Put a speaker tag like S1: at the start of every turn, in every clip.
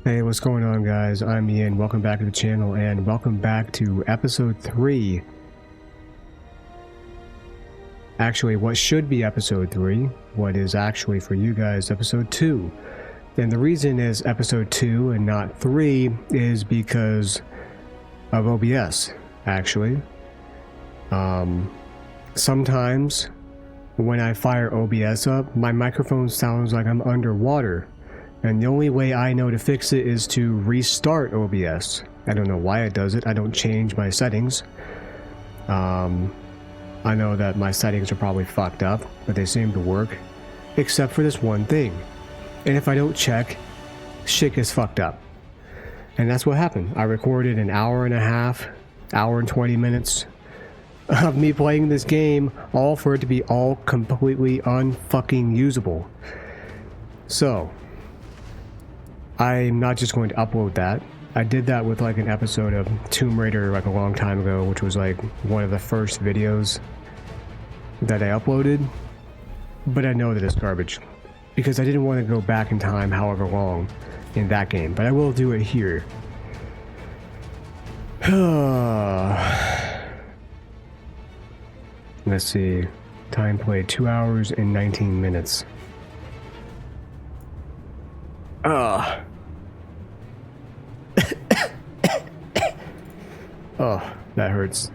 S1: Hey, what's going on, guys? I'm Ian. Welcome back to the channel and welcome back to episode 3. Actually, what should be episode 3, what is actually for you guys episode 2. And the reason is episode 2 and not 3 is because of OBS, actually. Sometimes when I fire OBS up, my microphone sounds like I'm underwater. And the only way I know to fix it is to restart OBS. I don't know why it does it. I don't change my settings. I know that my settings are probably fucked up, but they seem to work. Except for this one thing. And if I don't check, shit gets fucked up. And that's what happened. I recorded an hour and a half, hour and 20 minutes of me playing this game, all for it to be all completely unfucking usable. So I'm not just going to upload that. I did that with like an episode of Tomb Raider like a long time ago, which was like one of the first videos that I uploaded. But I know that it's garbage because I didn't want to go back in time however long in that game, but I will do it here. Let's see. Time played 2 hours and 19 minutes. Oh, that hurts.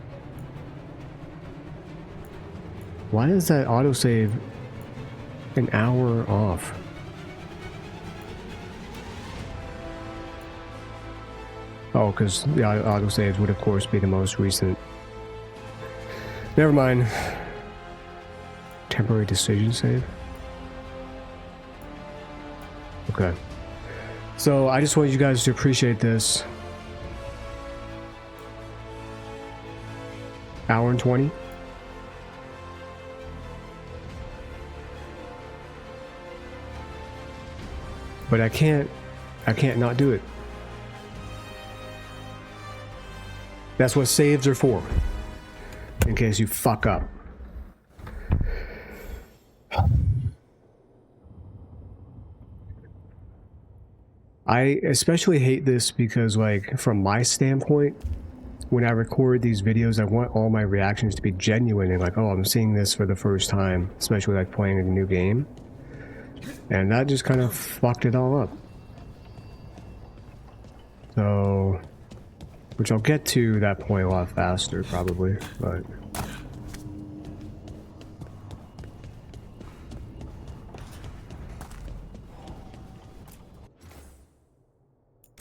S1: Why is that autosave an hour off? Oh, because the autosaves would of course be the most recent. Never mind. Temporary decision save? Okay. So I just want you guys to appreciate this. Hour and 20. But I can't not do it. That's what saves are for. In case you fuck up. I especially hate this because, like, from my standpoint, when I record these videos, I want all my reactions to be genuine and like, oh, I'm seeing this for the first time, especially like playing a new game. And that just kind of fucked it all up. So, which I'll get to that point a lot faster probably, but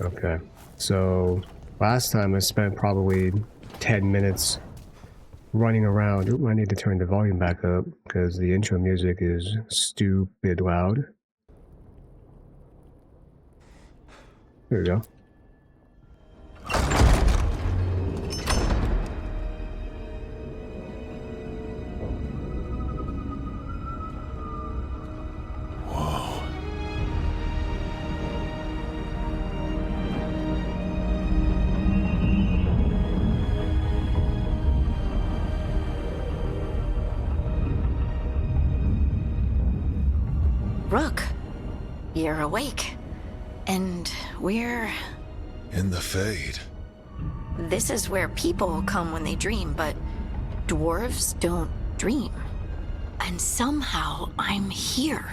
S1: okay. So last time I spent probably 10 minutes running around. Oop, I need to turn the volume back up because the intro music is stupid loud. There we go.
S2: Rook, you're awake. And we're...
S3: in the Fade.
S2: This is where people come when they dream, but dwarves don't dream. And somehow I'm here.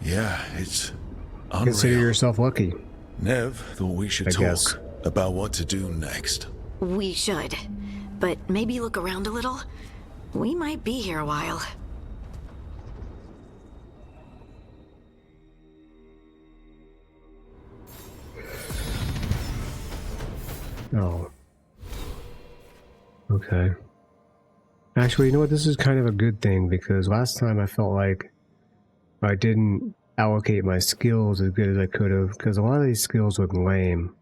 S3: Yeah, it's unreal.
S1: Consider yourself lucky.
S3: Nev thought we should
S1: guess.
S3: talk about what to do next.
S2: We should. But maybe look around a little. We might be here a while.
S1: Oh. Okay. Actually, you know what? This is kind of a good thing because last time I felt like I didn't allocate my skills as good as I could have because a lot of these skills look lame.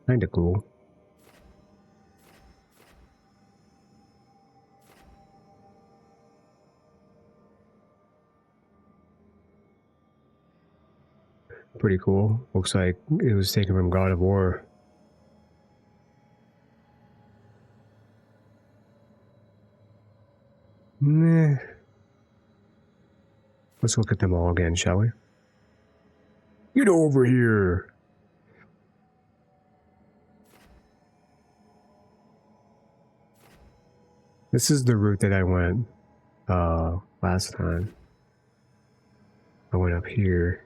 S1: Kinda cool. Pretty cool. Looks like it was taken from God of War. Meh. Let's look at them all again, shall we? Get over here! This is the route that I went last time. I went up here.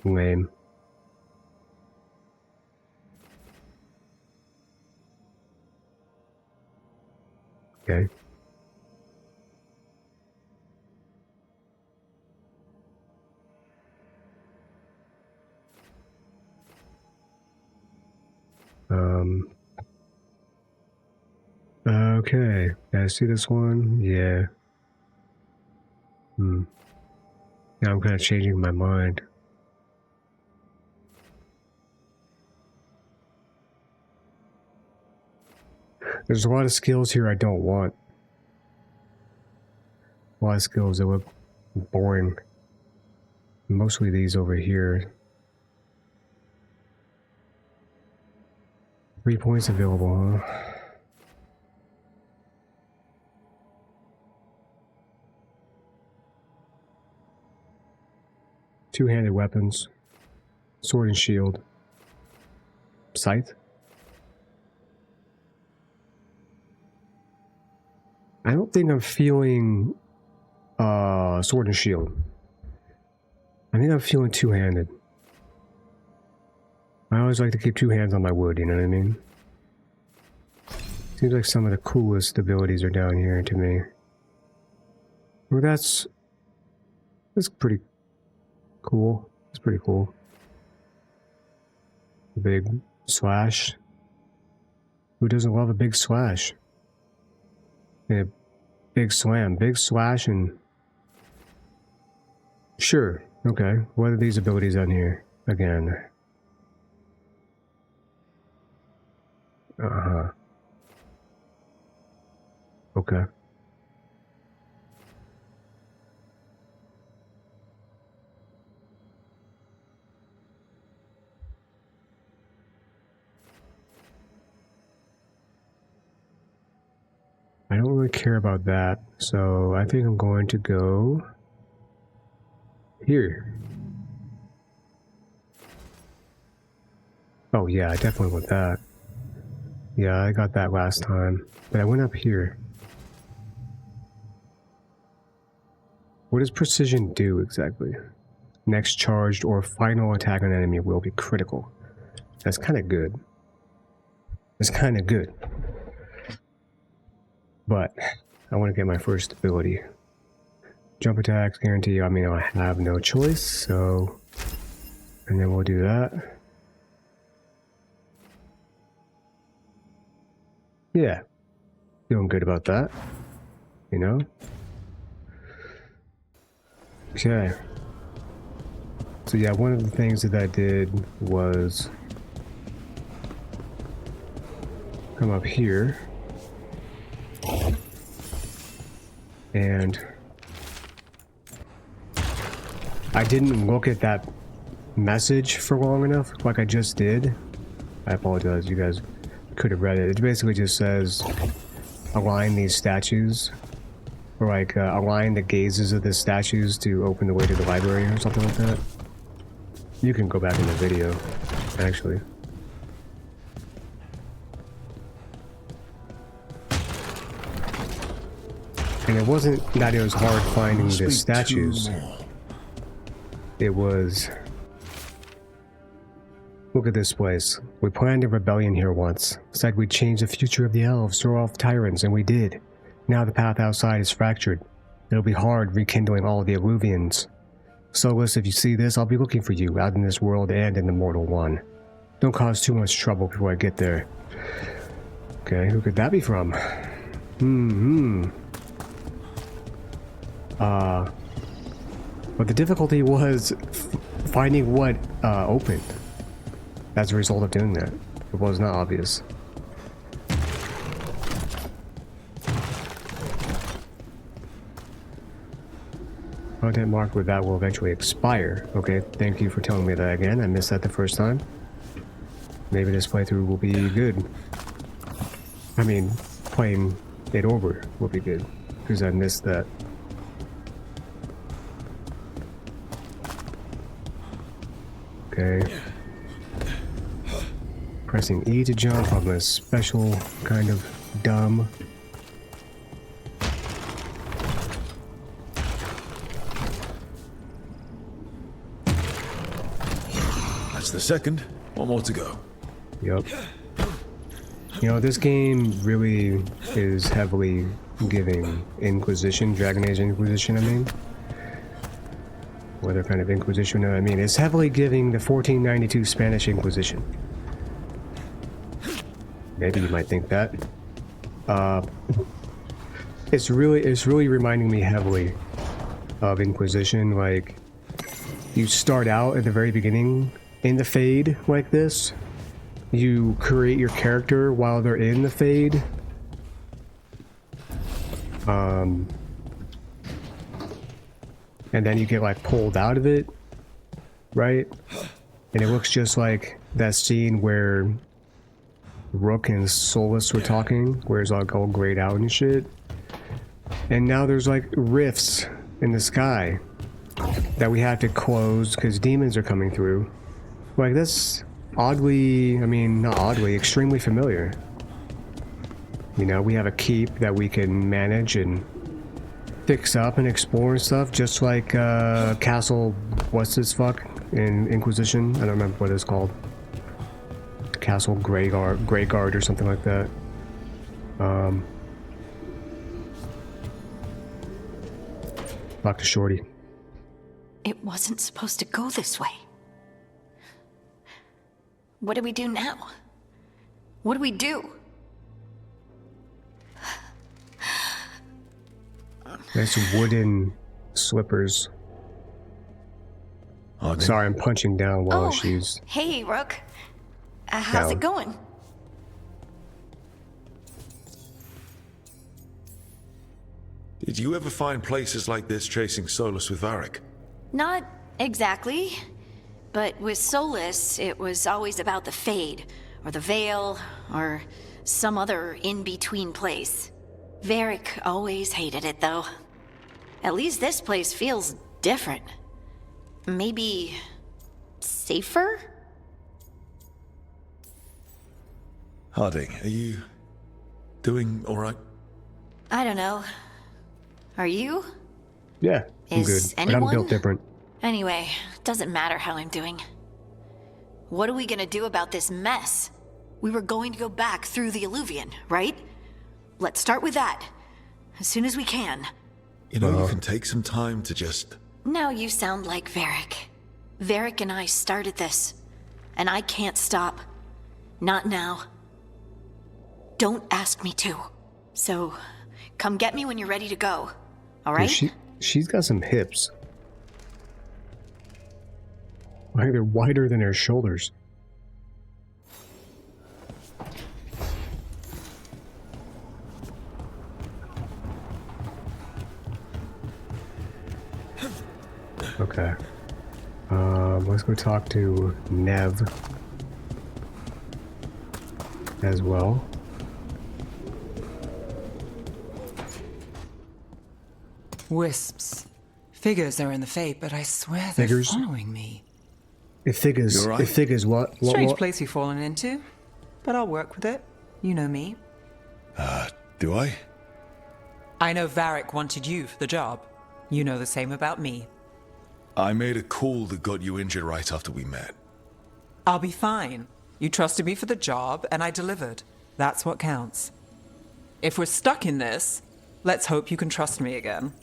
S1: Lame. Okay. Okay. Did I see this one? Yeah. Now I'm kind of changing my mind. There's a lot of skills here I don't want. A lot of skills that look boring. Mostly these over here. 3 points available, huh? Two-handed weapons. Sword and shield. Scythe? I don't think I'm feeling sword and shield. I think I'm feeling two-handed. I always like to keep two hands on my wood, you know what I mean? Seems like some of the coolest abilities are down here to me. Well, that's pretty cool. It's pretty cool. Big slash. Who doesn't love a big slash? And a big slam, big slash, and sure, okay. What are these abilities on here again? Okay. I don't really care about that, so I think I'm going to go here. Oh yeah, I definitely want that. Yeah, I got that last time, but I went up here. What does precision do exactly? Next charged or final attack on enemy will be critical. That's kind of good. That's kind of good. But I want to get my first ability. Jump attacks guarantee. I mean, I have no choice, so... And then we'll do that. Yeah. Feeling good about that. You know? Okay. So yeah, one of the things that I did was... come up here. And I didn't look at that message for long enough, like I just did. I apologize, you guys could have read it. It basically just says align these statues, or like align the gazes of the statues to open the way to the library or something like that. You can go back in the video, actually. And it wasn't that it was hard finding the statues. It was... Look at this place. We planned a rebellion here once. Said we'd change the future of the elves, throw off tyrants, and we did. Now the path outside is fractured. It'll be hard rekindling all the Illuvians. Solus, if you see this, I'll be looking for you, out in this world and in the mortal one. Don't cause too much trouble before I get there. Okay, who could that be from? But the difficulty was finding what opened as a result of doing that. It was not obvious. Content marked with that will eventually expire. Okay, thank you for telling me that again. I missed that the first time. Maybe this playthrough will be good. I mean, playing it over will be good, because I missed that. Okay. Pressing E to jump on this special kind of dumb.
S3: That's the second. One more to go.
S1: Yup. You know, this game really is heavily giving Inquisition, Dragon Age Inquisition, I mean. Whether kind of Inquisition, I mean, it's heavily giving the 1492 Spanish Inquisition. Maybe you might think that. It's really reminding me heavily of Inquisition. Like, you start out at the very beginning in the Fade like this. You create your character while they're in the Fade. And then you get like pulled out of it, right? And it looks just like that scene where Rook and Solus were talking, where it's like all grayed out and shit. And now there's like rifts in the sky that we have to close because demons are coming through. Like, that's oddly, I mean, not oddly, extremely familiar. You know, we have a keep that we can manage and fix up and explore and stuff, just like Castle, what's this fuck, in Inquisition? I don't remember what it's called. Castle Greyguard or something like that. Dr. Shorty.
S2: It wasn't supposed to go this way. What do we do now? What do we do?
S1: Nice wooden slippers.
S3: Oh,
S1: Sorry, I'm punching down while she's...
S2: Hey, Rook. How's it going?
S3: Did you ever find places like this chasing Solus with Varric?
S2: Not exactly. But with Solus, it was always about the Fade, or the Veil, or some other in-between place. Varric always hated it, though. At least this place feels different. Maybe... safer?
S3: Harding, are you doing alright?
S2: I don't know. Are you?
S1: Yeah, I'm
S2: Is
S1: good,
S2: anyone?
S1: but I'm built different.
S2: Anyway, doesn't matter how I'm doing. What are we gonna do about this mess? We were going to go back through the Illuvian, right? Let's start with that. As soon as we can.
S3: You know, you can take some time to just...
S2: Now you sound like Varric. Varric and I started this. And I can't stop. Not now. Don't ask me to. So, come get me when you're ready to go. Alright?
S1: Dude, she's got some hips. Like, they're wider than her shoulders. Okay. Let's go talk to Nev as well.
S4: Wisps. Figures are in the Fate, but I swear they're
S1: Figures?
S4: following me.
S1: It figures.
S3: You all right?
S1: It figures what?
S4: Strange place you've fallen into, but I'll work with it. You know me.
S3: Do I?
S4: I know Varric wanted you for the job. You know the same about me.
S3: I made a call that got you injured right after we met.
S4: I'll be fine. You trusted me for the job, and I delivered. That's what counts. If we're stuck in this, let's hope you can trust me again.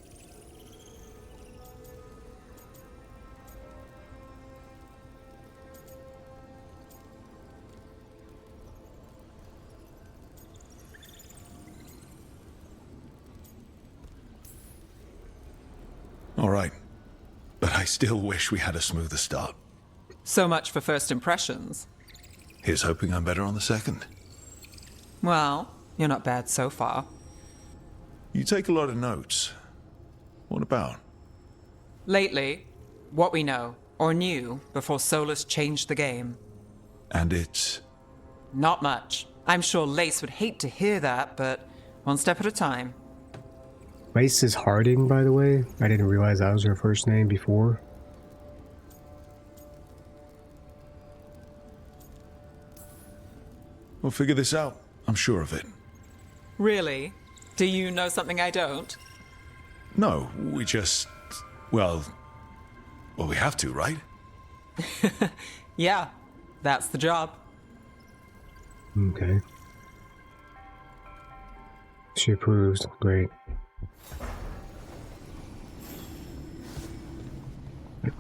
S3: All right. But I still wish we had a smoother start.
S4: So much for first impressions.
S3: Here's hoping I'm better on the second.
S4: Well, you're not bad so far.
S3: You take a lot of notes. What about?
S4: Lately, what we know, or knew, before Solus changed the game.
S3: And it's...
S4: Not much. I'm sure Lace would hate to hear that, but one step at a time.
S1: Lace is Harding, by the way. I didn't realize that was her first name before.
S3: We'll figure this out. I'm sure of it.
S4: Really? Do you know something I don't?
S3: No, we just... Well, we have to, right?
S4: Yeah, that's the job.
S1: Okay. She approves. Great.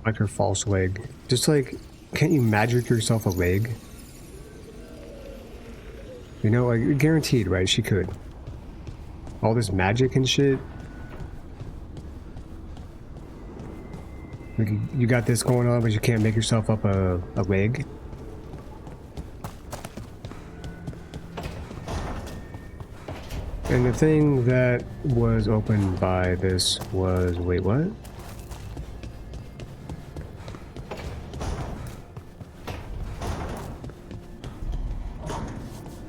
S1: Like her false leg. Just like, can't you magic yourself a leg? You know, like, guaranteed, right? She could. All this magic and shit. Like, you got this going on, but you can't make yourself up a leg. And the thing that was opened by this was... Wait, what?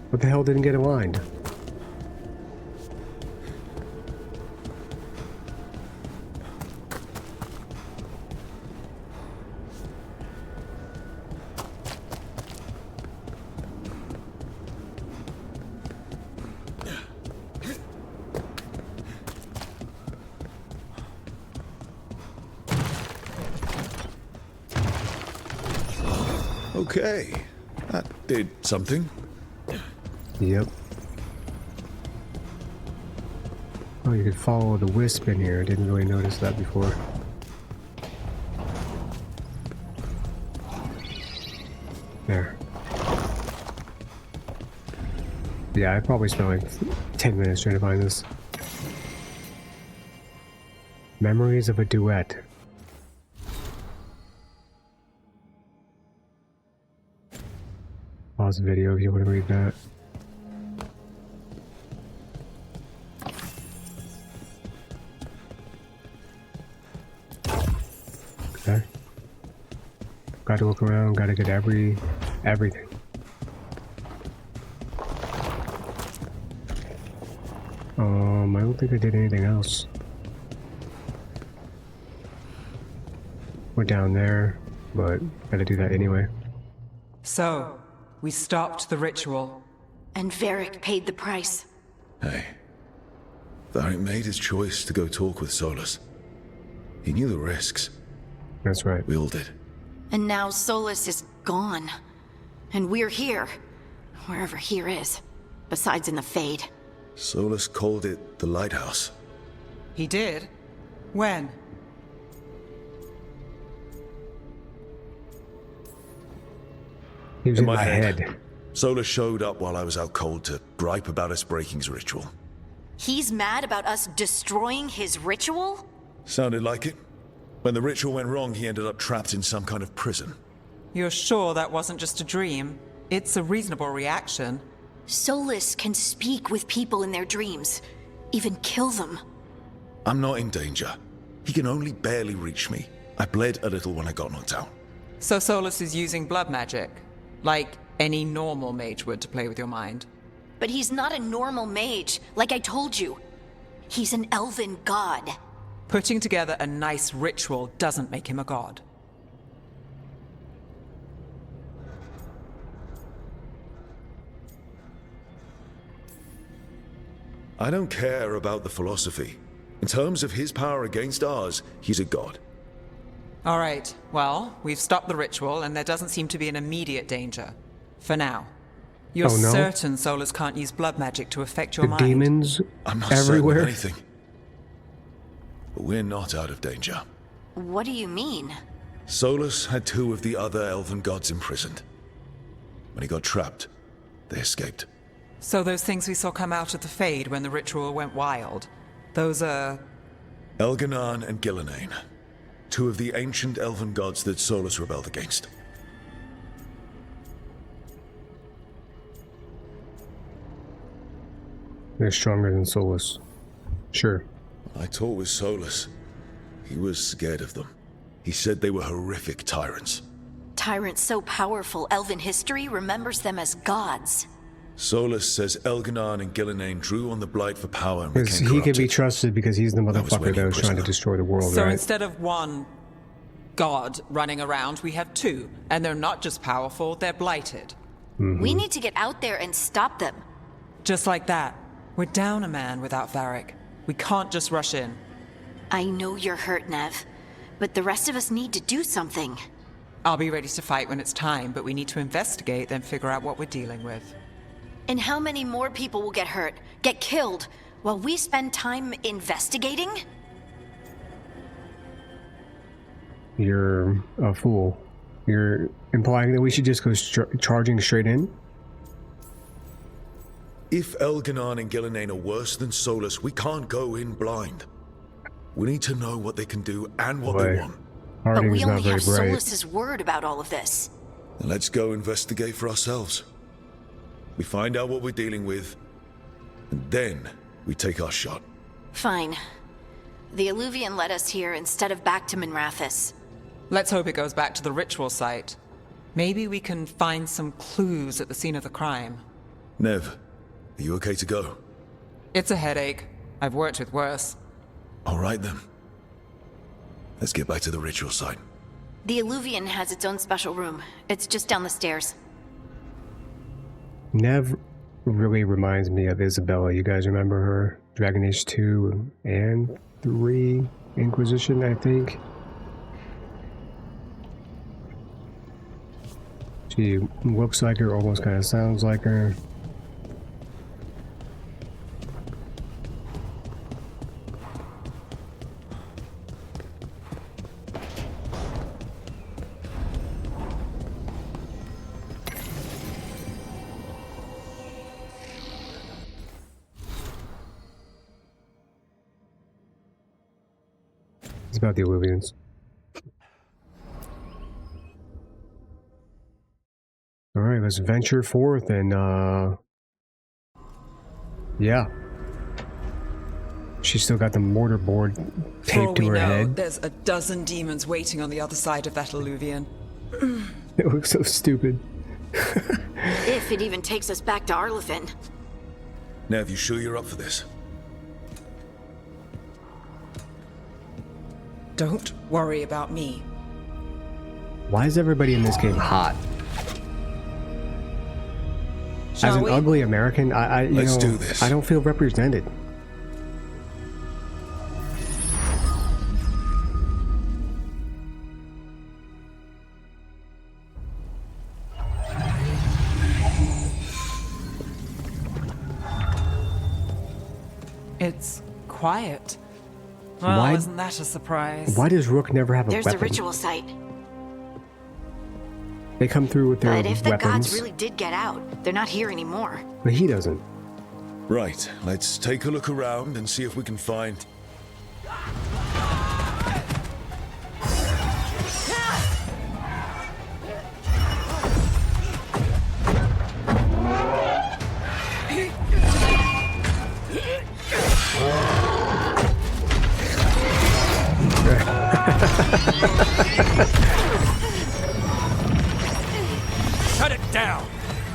S1: What the hell didn't get aligned?
S3: Okay. That did something.
S1: Yep. Oh, you could follow the wisp in here. I didn't really notice that before. There. Yeah, I probably spent like 10 minutes trying to find this. Memories of a duet. Pause the video if you want to read that. Okay. Got to look around, got to get everything. I don't think I did anything else. We're down there, but gotta do that anyway.
S4: So, we stopped the ritual.
S2: And Varric paid the price.
S3: Hey. Varric made his choice to go talk with Solus. He knew the risks.
S1: That's right.
S3: We all did.
S2: And now Solus is gone. And we're here. Wherever here is. Besides in the Fade.
S3: Solus called it the Lighthouse.
S4: He did? When?
S1: He was in my head.
S3: Solus showed up while I was out cold to gripe about us breaking his ritual.
S2: He's mad about us destroying his ritual?
S3: Sounded like it. When the ritual went wrong, he ended up trapped in some kind of prison.
S4: You're sure that wasn't just a dream? It's a reasonable reaction.
S2: Solus can speak with people in their dreams. Even kill them.
S3: I'm not in danger. He can only barely reach me. I bled a little when I got knocked out.
S4: So Solus is using blood magic? Like any normal mage would to play with your mind?
S2: But he's not a normal mage, like I told you. He's an elven god.
S4: Putting together a nice ritual doesn't make him a god.
S3: I don't care about the philosophy. In terms of his power against ours, he's a god.
S4: All right, well, we've stopped the ritual and there doesn't seem to be an immediate danger. For now. You're
S1: Oh, no?
S4: certain Solus can't use blood magic to affect your
S1: The
S4: mind?
S1: demons
S3: I'm not
S1: everywhere.
S3: certain of anything. But we're not out of danger.
S2: What do you mean?
S3: Solus had 2 of the other elven gods imprisoned. When he got trapped, they escaped.
S4: So those things we saw come out of the Fade when the ritual went wild, those are...
S3: Elganan and Gillenane. 2 of the ancient elven gods that Solus rebelled against.
S1: They're stronger than Solus. Sure.
S3: I talked with Solus. He was scared of them. He said they were horrific tyrants.
S2: Tyrants so powerful, elven history remembers them as gods.
S3: Solus says Elganon and Gillenane drew on the Blight for power and
S1: Because
S3: became
S1: he can be
S3: corrupted.
S1: trusted because he's the
S3: was
S1: motherfucker
S3: when he
S1: that was trying to
S3: prisoner.
S1: destroy the world,
S4: So
S1: right?
S4: instead of one god running around, we have two. And they're not just powerful, they're blighted.
S2: We need to get out there and stop them.
S4: Just like that. We're down a man without Varric. We can't just rush in.
S2: I know you're hurt, Nev, but the rest of us need to do something.
S4: I'll be ready to fight when it's time, but we need to investigate, then figure out what we're dealing with.
S2: And how many more people will get hurt, get killed, while we spend time investigating?
S1: You're a fool. You're implying that we should just go charging straight in?
S3: If Elganon and Gillenane are worse than Solus, we can't go in blind. We need to know what they can do and what they
S1: Boy.
S3: want.
S2: But
S1: Harding's
S2: we
S1: not
S2: only
S1: very
S2: have
S1: bright.
S2: Solus's word about all of this.
S3: Then let's go investigate for ourselves. We find out what we're dealing with, and then we take our shot.
S2: Fine. The Illuvian led us here instead of back to Minrathous.
S4: Let's hope it goes back to the ritual site. Maybe we can find some clues at the scene of the crime.
S3: Nev, are you okay to go?
S4: It's a headache. I've worked with worse.
S3: All right then. Let's get back to the ritual site.
S2: The Illuvian has its own special room. It's just down the stairs.
S1: Nev really reminds me of Isabella. You guys remember her? Dragon Age 2 and 3 Inquisition, I think. She looks like her, almost kind of sounds like her. It's about the Illuvians. Alright, let's venture forth and, yeah. She's still got the mortar board
S4: For all
S1: taped to
S4: we
S1: her
S4: know,
S1: head.
S4: there's a dozen demons waiting on the other side of that Illuvian.
S1: It looks so stupid.
S2: If it even takes us back to Arlathan.
S3: Nev, you sure you're up for this?
S4: Don't worry about me.
S1: Why is everybody in this game hot? As
S4: Shall
S1: an
S4: we?
S1: ugly American,
S3: Let's do this.
S1: I don't feel represented.
S4: It's quiet. Well,
S1: Why-
S4: isn't that a surprise?
S1: Why does Rook never have a
S2: There's
S1: weapon?
S2: the ritual site.
S1: They come through with their
S2: But if the
S1: weapons,
S2: gods really did get out, they're not here anymore.
S1: but he doesn't.
S3: Right, let's take a look around and see if we can find...
S5: Cut it down!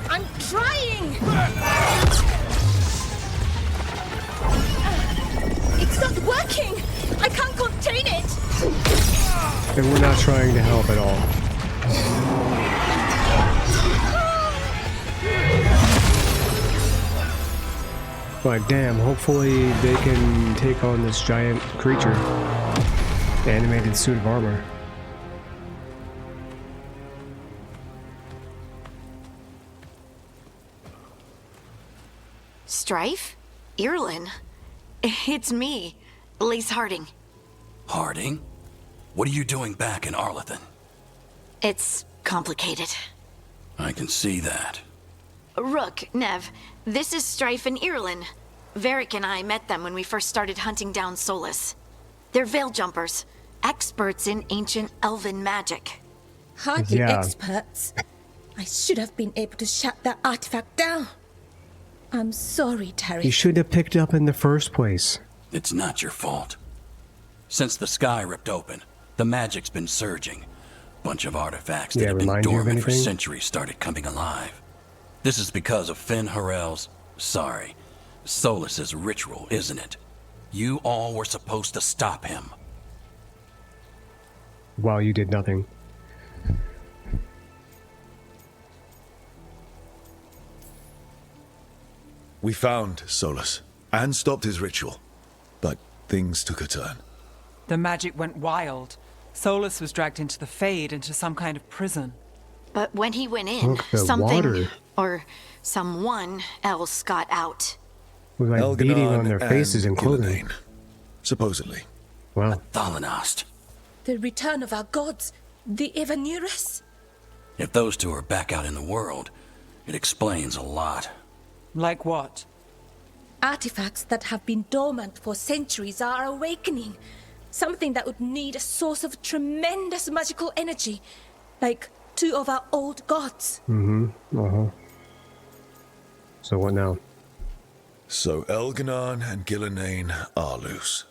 S6: I'm trying! It's not working! I can't contain it!
S1: And we're not trying to help at all. But damn, hopefully they can take on this giant creature. Animated suit of armor.
S2: Strife? Irlin? It's me, Lace Harding.
S5: Harding? What are you doing back in Arlathan?
S2: It's complicated.
S5: I can see that.
S2: Rook, Nev, this is Strife and Irlin. Varric and I met them when we first started hunting down Solus. They're veil jumpers, experts in ancient elven magic.
S6: Hardly
S1: Yeah.
S6: experts. I should have been able to shut that artifact down. I'm sorry, Terry.
S1: You should have picked up in the first place.
S5: It's not your fault. Since the sky ripped open, The magic's been surging. Bunch of artifacts
S1: Yeah,
S5: that have been
S1: remind you of
S5: dormant for
S1: anything?
S5: centuries started coming alive. This is because of Finn Harel's, Solus's ritual, isn't it? You all were supposed to stop him.
S1: While you did nothing.
S3: We found Solus and stopped his ritual, but things took a turn.
S4: The magic went wild. Solus was dragged into the Fade, into some kind of prison.
S2: But when he went in,
S1: Look, the
S2: something
S1: water.
S2: or someone else got out.
S1: With like beating on their
S3: Elganon
S1: faces and clothing.
S3: Gillenane, supposedly.
S1: Wow.
S5: Thalanost.
S6: The return of our gods, the Evanuris.
S5: If those two are back out in the world, it explains a lot.
S4: Like what?
S6: Artifacts that have been dormant for centuries are awakening. Something that would need a source of tremendous magical energy, like two of our old gods.
S1: So what now?
S3: So Elganon and Gillenane are loose.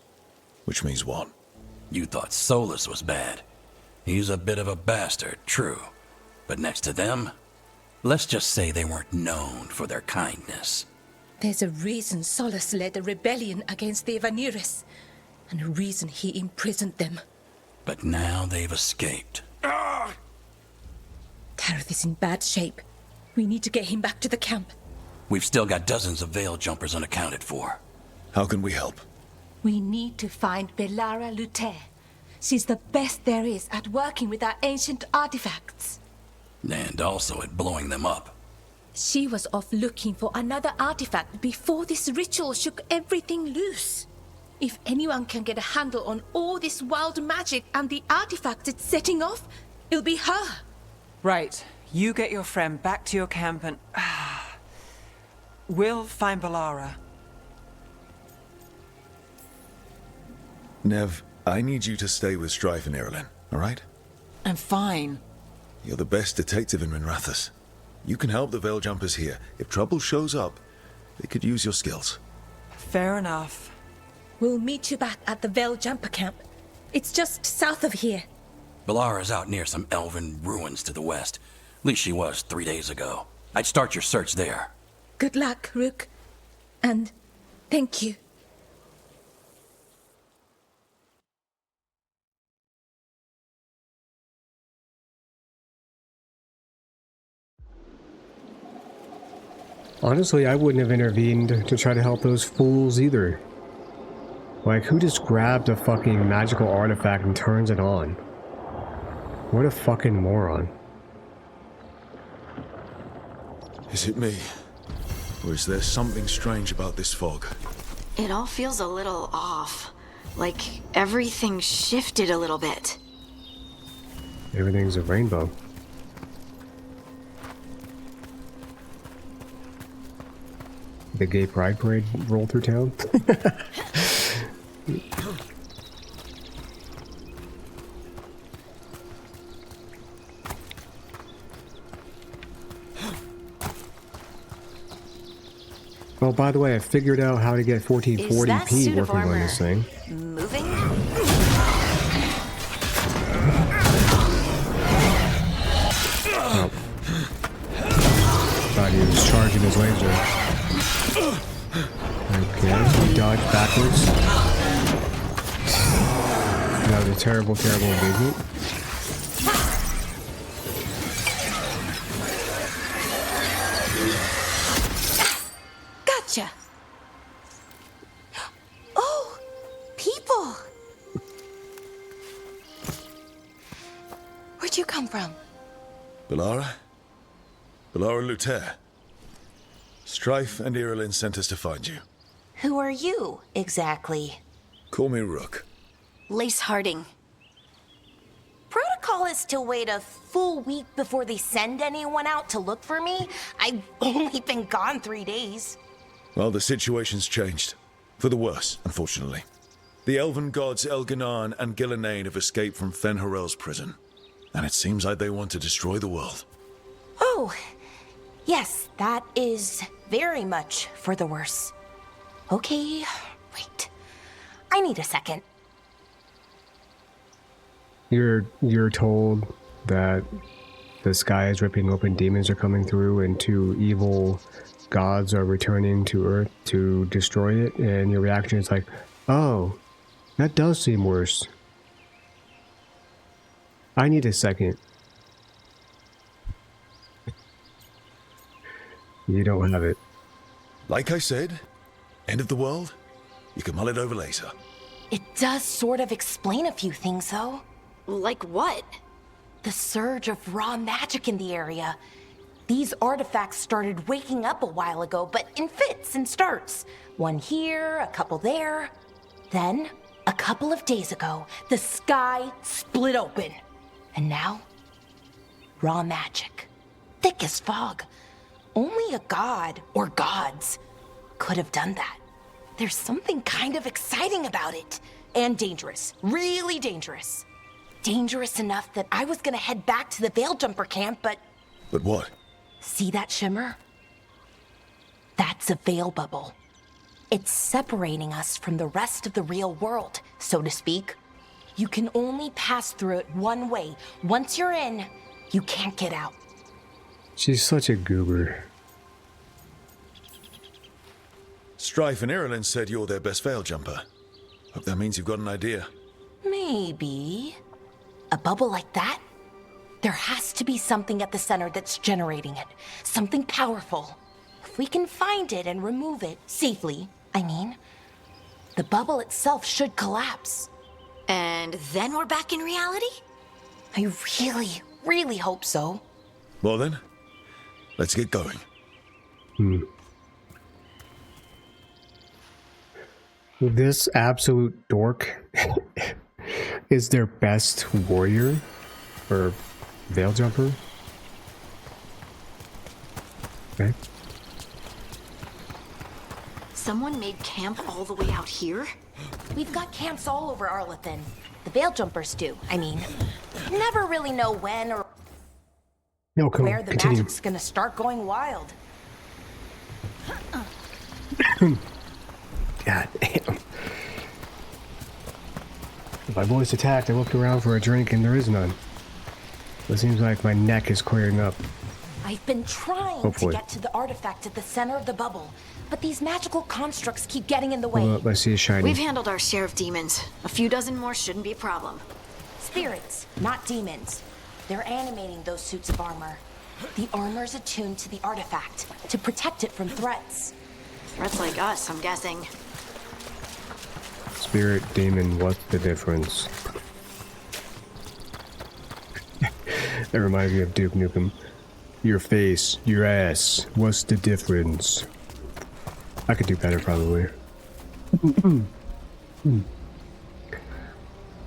S3: Which means what?
S5: You thought Solus was bad. He's a bit of a bastard, true. But next to them, let's just say they weren't known for their kindness.
S6: There's a reason Solus led a rebellion against the Evanuris, and a reason he imprisoned them.
S5: But now they've escaped.
S6: Tareth is in bad shape. We need to get him back to the camp.
S5: We've still got dozens of veil jumpers unaccounted for.
S3: How can we help?
S6: We need to find Belara Luther. She's the best there is at working with our ancient artifacts.
S5: And also at blowing them up.
S6: She was off looking for another artifact before this ritual shook everything loose. If anyone can get a handle on all this wild magic and the artifacts it's setting off, it'll be her.
S4: Right. You get your friend back to your camp and... we'll find Belara.
S3: Nev, I need you to stay with Strife and Irilyn, alright?
S4: I'm fine.
S3: You're the best detective in Minrathous. You can help the Veil Jumpers here. If trouble shows up, they could use your skills.
S4: Fair enough.
S6: We'll meet you back at the Veil Jumper camp. It's just south of here.
S5: Belara's out near some elven ruins to the west. At least she was 3 days ago. I'd start your search there.
S6: Good luck, Rook. And thank you.
S1: Honestly, I wouldn't have intervened to try to help those fools either. Like, who just grabbed a fucking magical artifact and turns it on? What a fucking moron.
S3: Is it me? Or is there something strange about this fog?
S2: It all feels a little off. Like everything shifted a little bit.
S1: Everything's a rainbow. The gay pride parade roll through town? Oh, by the way, I figured out how to get
S2: Is that
S1: 1440p
S2: suit of
S1: working on
S2: armor
S1: this thing.
S2: moving?
S1: Oh. Thought he was charging his laser. Okay, dodge backwards. That was a terrible, terrible engagement.
S6: Gotcha. Oh, people. Where'd you come from?
S3: Belara? Belara Luther. Strife and Irilyn sent us to find you.
S7: Who are you, exactly?
S3: Call me Rook.
S2: Lace Harding.
S7: Protocol is to wait a full week before they send anyone out to look for me. I've only been gone 3 days.
S3: Well, the situation's changed. For the worse, unfortunately. The elven gods Elganon and Gillenane have escaped from Fenharel's prison. And it seems like they want to destroy the world.
S7: Oh, yes, that is very much for the worse. Okay, wait. I need a second.
S1: You're told that the sky is ripping open, demons are coming through, and 2 evil gods are returning to Earth to destroy it, and your reaction is like, oh, that does seem worse. I need a second. You don't have it.
S3: Like I said, end of the world? You can mull it over later.
S7: It does sort of explain a few things, though.
S2: Like what?
S7: The surge of raw magic in the area. These artifacts started waking up a while ago, but in fits and starts. One here, a couple there. Then, a couple of days ago, the sky split open. And now, raw magic. Thick as fog. Only a god, or gods, could have done that. There's something kind of exciting about it. And dangerous. Really dangerous. Dangerous enough that I was gonna head back to the Veil Jumper camp, but...
S3: But what?
S7: See that shimmer? That's a veil bubble. It's separating us from the rest of the real world, so to speak. You can only pass through it one way. Once you're in, you can't get out.
S1: She's such a goober.
S3: Strife and Ireland said you're their best veil jumper. Hope that means you've got an idea.
S7: Maybe. A bubble like that? There has to be something at the center that's generating it. Something powerful. If we can find it and remove it, safely, I mean, the bubble itself should collapse.
S2: And then we're back in reality?
S7: I really, really hope so.
S3: Well then, let's get going.
S1: This absolute dork is their best warrior or veil jumper. Okay.
S2: Someone made camp all the way out here?
S7: We've got camps all over Arlethan. The Veil Jumpers do, I mean. Never really know when or
S1: No,
S7: where the
S1: continue.
S7: magic's gonna start going wild.
S1: God damn. If my voice attacked, I looked around for a drink and there is none. It seems like my neck is clearing up.
S7: I've been trying
S1: Hopefully.
S7: to get to the artifact at the center of the bubble, but these magical constructs keep getting in the way.
S1: Hold up, I see a shiny.
S2: We've handled our share of demons. A few dozen more shouldn't be a problem.
S7: Spirits, not demons. They're animating those suits of armor. The armor's attuned to the artifact to protect it from threats.
S2: Threats like us, I'm guessing.
S1: Spirit, demon, what's the difference? That reminds me of Duke Nukem. Your face, your ass, what's the difference? I could do better, probably.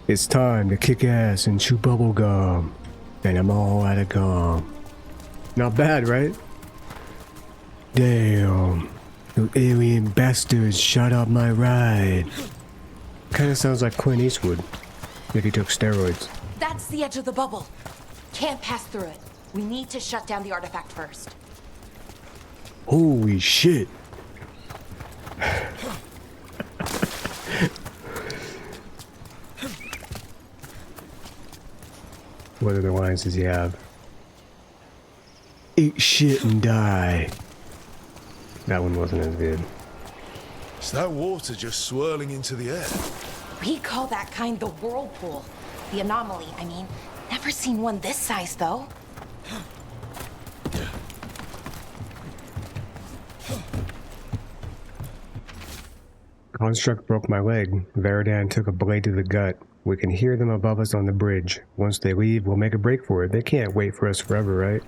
S1: It's time to kick ass and chew bubble gum. And I'm all out of gum. Not bad, right? Damn. You alien bastards shut up my ride. Kinda sounds like Clint Eastwood. If he took steroids.
S7: That's the edge of the bubble. Can't pass through it. We need to shut down the artifact first.
S1: Holy shit. What other lines does he have? Eat shit and die. That one wasn't as good.
S3: Is that water just swirling into the air?
S7: We call that kind the whirlpool. The anomaly, I mean. Never seen one this size, though.
S1: Construct broke my leg. Veridan took a blade to the gut. We can hear them above us on the bridge. Once they leave, we'll make a break for it. They can't wait for us forever, right?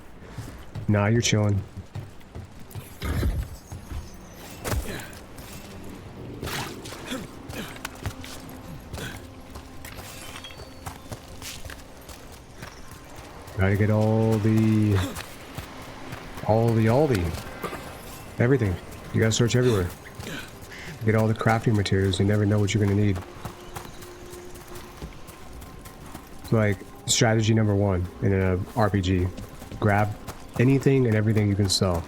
S1: Nah, you're chilling. Gotta get all the everything. You gotta search everywhere. Get all the crafting materials. You never know what you're gonna need. It's like strategy number 1 in a RPG. Grab anything and everything you can sell.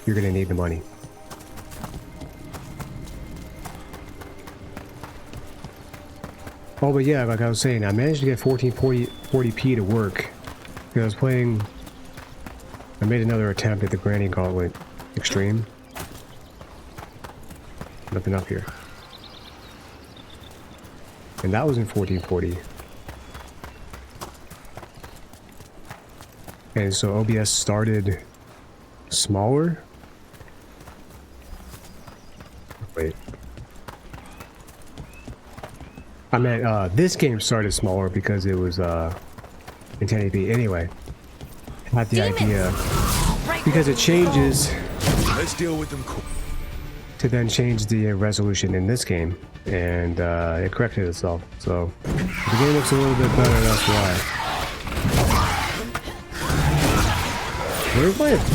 S1: You're gonna need the money. Oh, but yeah, like I was saying, I managed to get 1440p to work. Because I was playing... I made another attempt at the Granny Gauntlet Extreme. Nothing up here. And that was in 1440. And so OBS started smaller. Wait. I meant this game started smaller because it was in 1080p. Anyway, not the idea because it changes.
S3: Let's deal with them quick.
S1: To then change the resolution in this game, and it corrected itself. So the game looks a little bit better. That's why. Where's my ability?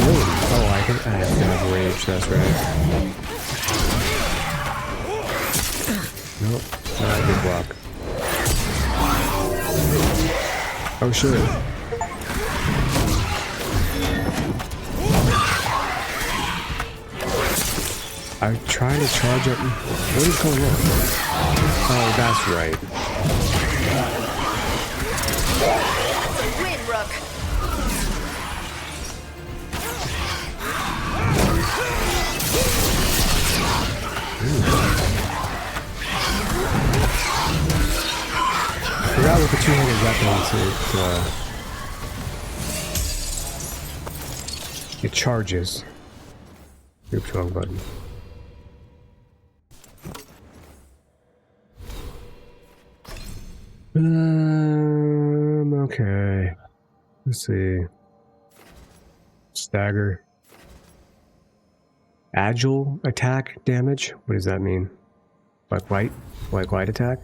S1: Oh, I have to have rage. That's right. Nope. Not a good block. Oh, shit. I try to charge up. What is going on? Oh, that's right.
S2: Win, Rook.
S1: I forgot what the two-handed weapon is. It charges. Oops, wrong button. Okay. Let's see. Stagger. Agile attack damage? What does that mean? Like light? Like light attack?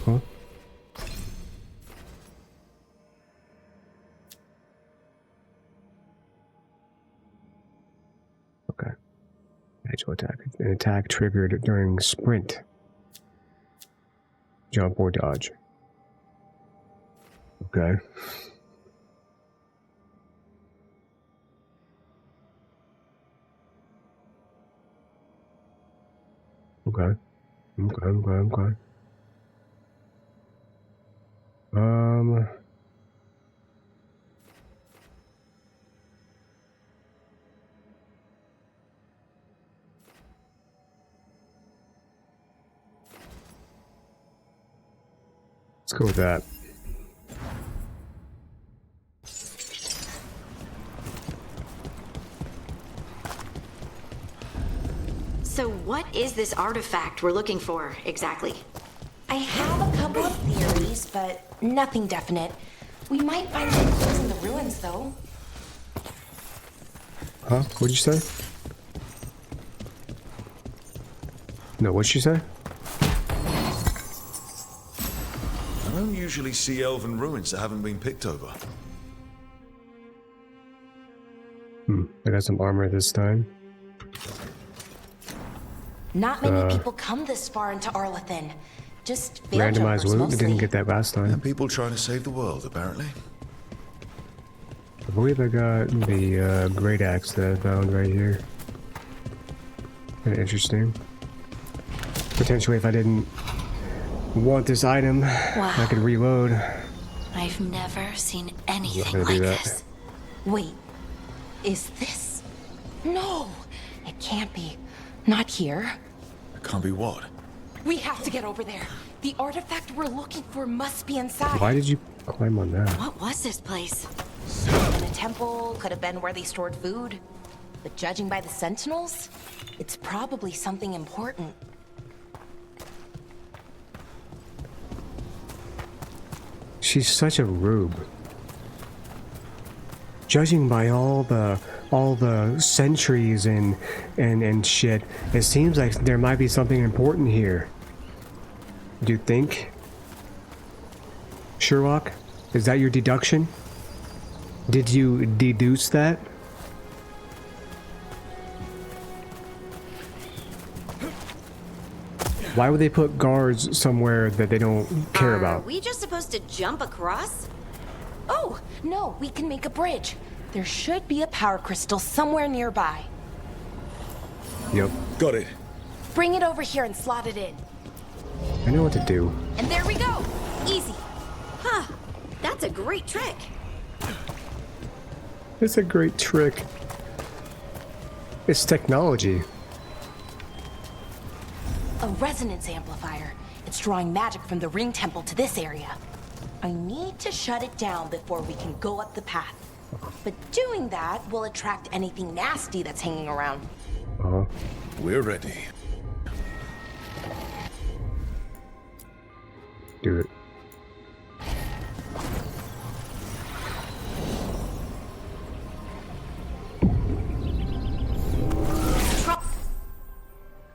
S1: Huh? Okay. Agile attack. An attack triggered during sprint. Jump or dodge. Okay. Okay. Okay. Let's go with that.
S2: So what is this artifact we're looking for, exactly?
S7: I have a couple of theories, but nothing definite. We might find some clues in the ruins, though.
S1: Huh? What'd you say? No, what'd she say?
S3: I don't usually see elven ruins that haven't been picked over.
S1: I got some armor this time.
S7: Not many people come this far into Arlathan. Just veil
S1: Randomized
S7: jumpers
S1: loot. We
S7: mostly.
S1: didn't get that last time.
S3: And people trying to save the world, apparently.
S1: I believe I got the great axe that I found right here. Kind of interesting. Potentially, if I didn't want this item, I could reload.
S2: I've never seen anything
S1: gonna do
S2: like
S1: that.
S2: this.
S7: Wait, is this? No, it can't be. Not here.
S3: It can't be what?
S7: We have to get over there. The artifact we're looking for must be inside.
S1: Why did you climb on that?
S2: What was this place?
S7: Could have been a temple, could have been where they stored food. But judging by the sentinels, it's probably something important.
S1: She's such a rube. Judging by all the sentries and shit, it seems like there might be something important here. Do you think? Sherlock? Is that your deduction? Did you deduce that? Why would they put guards somewhere that they don't care about?
S2: Are we just supposed to jump across?
S7: Oh, no, we can make a bridge. There should be a power crystal somewhere nearby.
S1: Yep.
S3: Got it.
S7: Bring it over here and slot it in.
S1: I know what to do.
S7: And there we go. Easy.
S2: Huh. That's a great trick.
S1: It's a great trick. It's technology.
S7: A resonance amplifier. It's drawing magic from the ring temple to this area. I need to shut it down before we can go up the path. But doing that will attract anything nasty that's hanging around.
S1: Uh-huh.
S3: We're ready.
S1: Do it.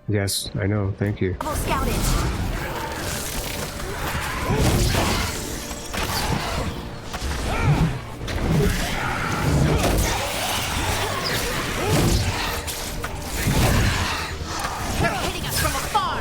S1: Yes, I know. Thank you.
S2: We'll scout it. They're hitting us from afar.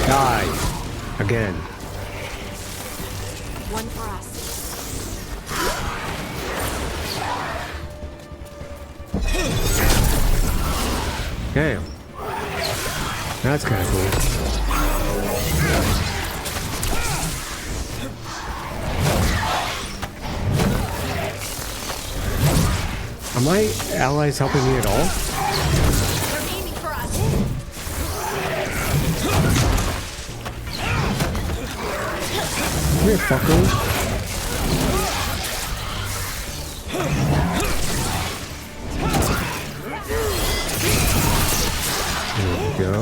S1: Die! Again.
S2: One for us.
S1: Damn. That's kind of cool. Are my allies helping me at all?
S2: They're aiming for us.
S1: Come here, fucker. There we go.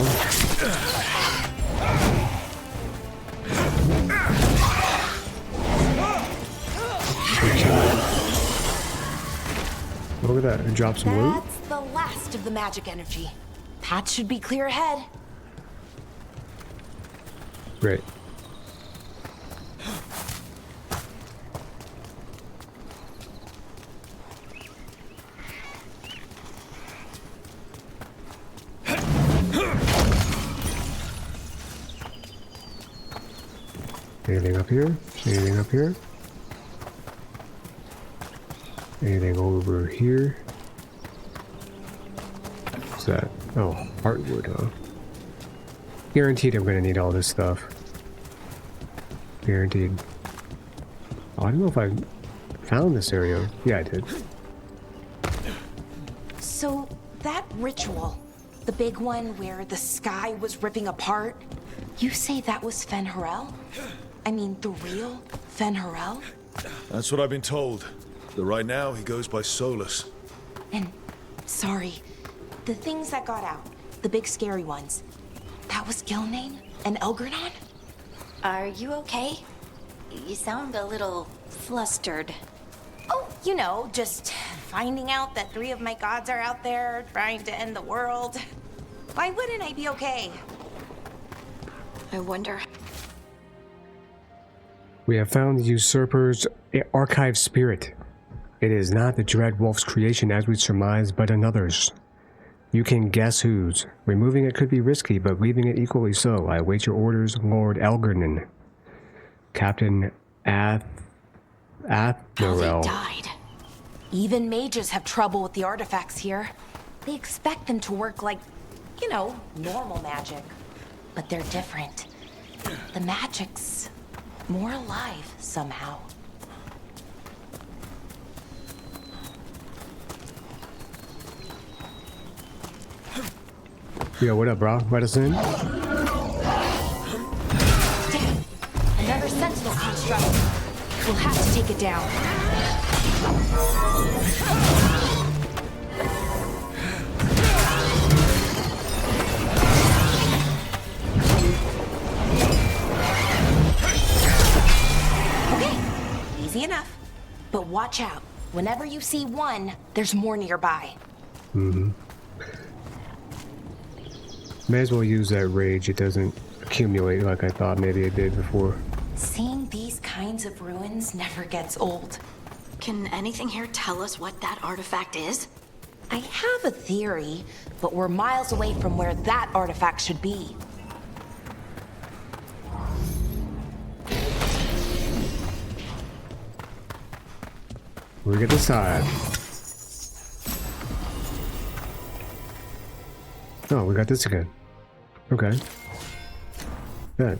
S1: Look at that, it dropped some loot.
S7: That's the last of the magic energy. Path should be clear ahead.
S1: Great. Anything up here? Anything up here? Anything over here? What's that? Oh, heartwood, huh? Guaranteed I'm gonna need all this stuff. Guaranteed. Oh, I don't know if I found this area. Yeah, I did.
S7: So, that ritual, the big one where the sky was ripping apart, you say that was Fen'Harel? I mean, the real Fen'Harel?
S3: That's what I've been told. Though right now, he goes by Solus.
S7: And, sorry, the things that got out, the big scary ones, that was Gilnane and Elgernon?
S2: Are you okay? You sound a little flustered.
S7: Oh, you know, just finding out that 3 of my gods are out there trying to end the world. Why wouldn't I be okay?
S2: I wonder.
S1: We have found the usurper's archive spirit. It is not the Dread Wolf's creation as we surmised, but another's. You can guess whose. Removing it could be risky, but leaving it equally so. I await your orders, Lord Elgernon. Captain
S2: They
S1: Athnorel.
S2: died.
S7: Even mages have trouble with the artifacts here. They expect them to work like, you know, normal magic. But they're different. The magic's more alive somehow.
S1: Yo, what up, bro? Let us in?
S7: Damn! Another sentinel construct. We'll have to take it down. Okay, easy enough. But watch out. Whenever you see one, there's more nearby.
S1: May as well use that rage. It doesn't accumulate like I thought maybe it did before.
S7: Seeing these kinds of ruins never gets old.
S2: Can anything here tell us what that artifact is?
S7: I have a theory, but we're miles away from where that artifact should be.
S1: We get this side. Oh, we got this again. Okay. Good.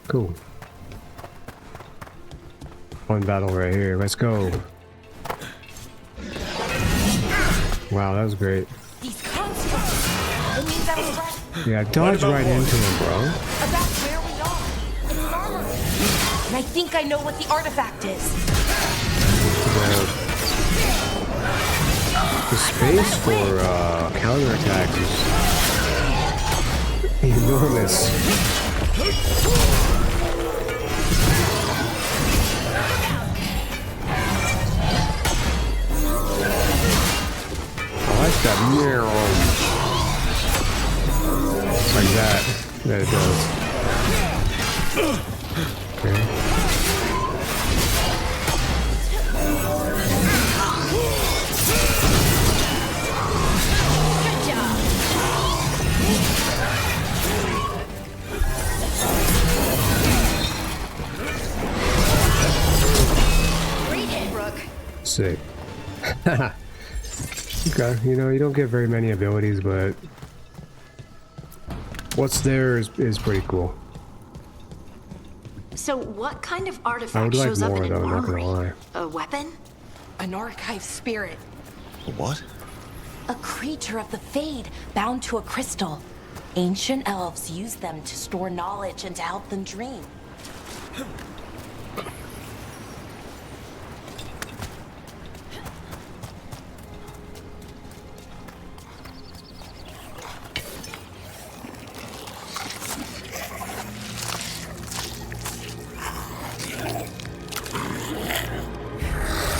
S1: Cool. Fun battle right here. Let's go. Wow, that was great.
S7: These constructs! It means I was right
S1: Yeah, dodge right into him, bro.
S7: about where we are. It's an armory. And I think I know what the artifact is.
S1: The space for counterattacks is enormous. I like that mirror. Like that it does. Okay. Sick. Okay, you know, you don't get very many abilities, but what's there is pretty cool.
S2: So what kind of
S1: I
S2: artifact
S1: would like
S2: shows up
S1: more
S2: in
S1: though,
S2: an
S1: I'm not
S2: armory?
S1: gonna lie.
S2: A weapon?
S7: An archive spirit.
S3: What?
S7: A creature of the Fade bound to a crystal. Ancient elves use them to store knowledge and to help them dream.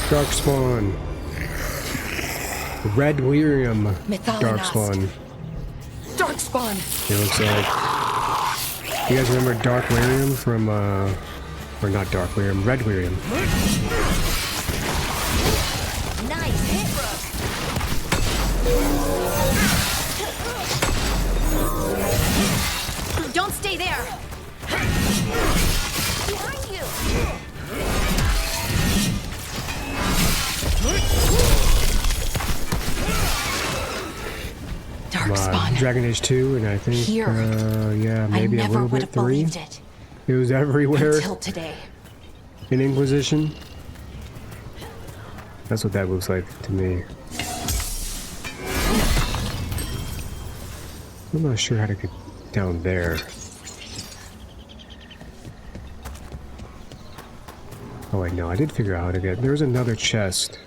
S1: Darkspawn. Red Lyrium. Darkspawn.
S7: Darkspawn!
S1: It looks like. You guys remember Dark Lyrium from, or not Dark Lyrium, Red Lyrium.
S2: Nice hit, Rook. Don't stay there. Behind you.
S7: Darkspawn.
S1: Dragon Age 2, and I think,
S7: Here.
S1: yeah, maybe
S7: I
S1: a
S7: never
S1: little
S7: would
S1: bit
S7: have
S1: 3.
S7: believed it
S1: It was everywhere
S7: until today.
S1: in Inquisition. That's what that looks like to me. I'm not sure how to get down there. Oh wait, no, I did figure out how to get. There's another chest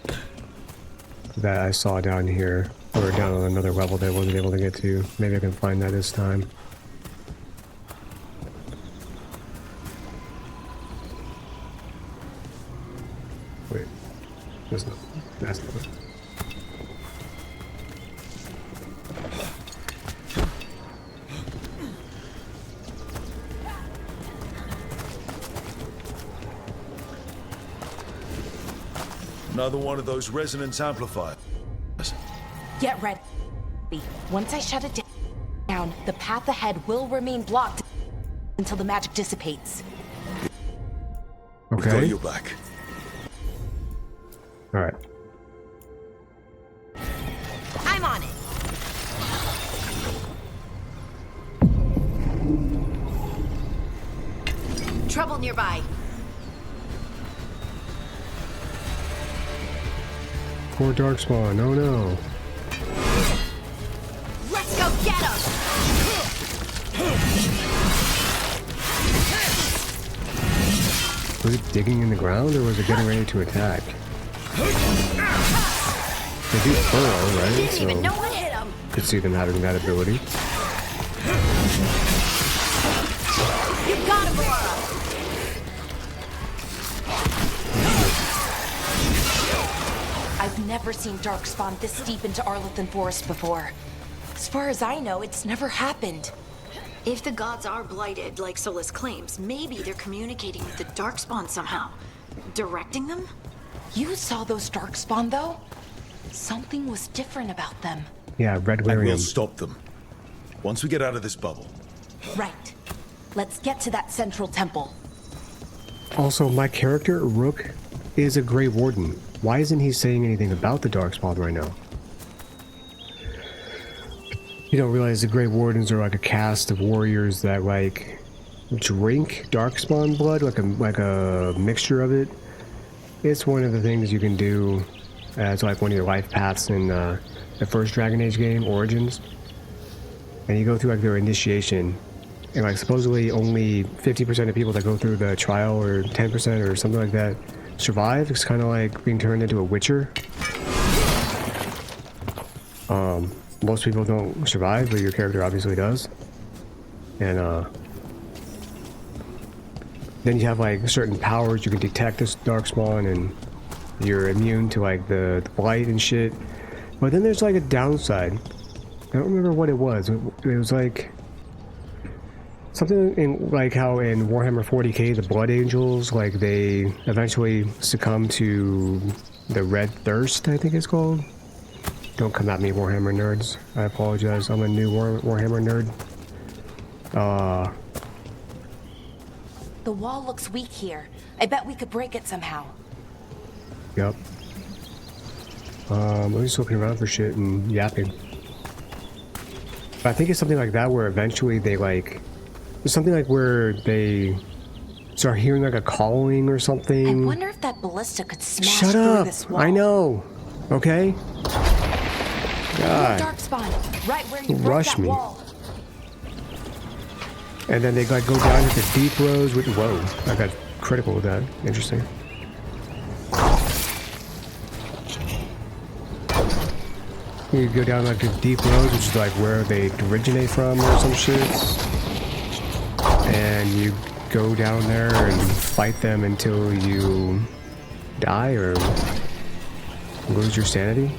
S1: that I saw down here, or down on another level that I wasn't able to get to. Maybe I can find that this time. Wait, that's not it.
S3: Another one of those resonance amplifiers.
S7: Get ready. Once I shut it down, the path ahead will remain blocked until the magic dissipates.
S3: We've got
S1: Okay.
S3: your back.
S1: All right.
S2: I'm on it. Trouble nearby.
S1: Poor Darkspawn. Oh no.
S2: Let's go get him.
S1: Was it digging in the ground or was it getting ready to attack? They do burrow, right?
S2: Didn't even know
S1: So
S2: what hit him.
S1: could see them having that ability.
S2: You got him, Laura.
S7: I've never seen Darkspawn this deep into Arlothan Forest before. As far as I know, it's never happened.
S2: If the gods are blighted, like Solus claims, maybe they're communicating with the Darkspawn somehow. Directing them?
S7: You saw those Darkspawn, though? Something was different about them.
S1: Yeah, Red
S3: And we'll
S1: Lyrium.
S3: stop them. Once we get out of this bubble.
S7: Right. Let's get to that central temple.
S1: Also, my character, Rook, is a Grey Warden. Why isn't he saying anything about the Darkspawn right now? You don't realize the Grey Wardens are like a caste of warriors that like drink Darkspawn blood, like a mixture of it. It's one of the things you can do as like one of your life paths in the first Dragon Age game, Origins. And you go through like their initiation, and like supposedly only 50% of people that go through the trial, or 10% or something like that, survive. It's kind of like being turned into a Witcher. Most people don't survive, but your character obviously does. And then you have like certain powers. You can detect this Darkspawn, and you're immune to like the blight and shit. But then there's like a downside. I don't remember what it was. It was like something in like how in Warhammer 40k the Blood Angels, like they eventually succumb to the Red Thirst, I think it's called. Don't come at me, Warhammer nerds. I apologize. I'm a new Warhammer nerd.
S7: The wall looks weak here. I bet we could break it somehow.
S1: Yep. I'm just looking around for shit and yapping. I think it's something like that where eventually they like... It's something like where they start hearing like a calling or something.
S7: I wonder if that ballista could smash
S1: Shut
S7: through
S1: up!
S7: this wall.
S1: I know! Okay? God.
S7: Darkspawn, right where you broke
S1: Rush
S7: that
S1: me.
S7: wall.
S1: And then they like go down into deep rows with... Whoa, I got critical with that. Interesting. You go down like the deep roads, which is like where they originate from or some shit. And you go down there and fight them until you die or lose your sanity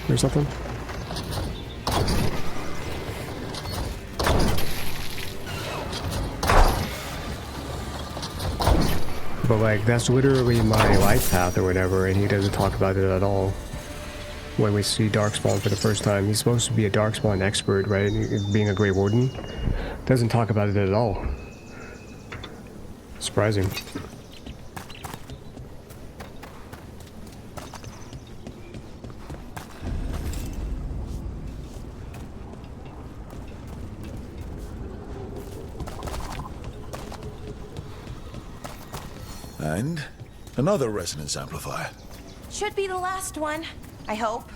S1: or something. But like that's literally my life path or whatever, and he doesn't talk about it at all. When we see Darkspawn for the first time, he's supposed to be a Darkspawn expert, right? Being a Grey Warden, doesn't talk about it at all. Surprising.
S3: And another resonance amplifier.
S7: Should be the last one, I hope.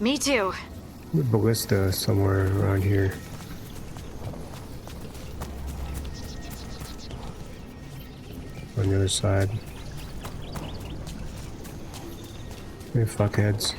S2: Me too.
S1: The ballista somewhere around here. On the other side. Hey, fuckheads.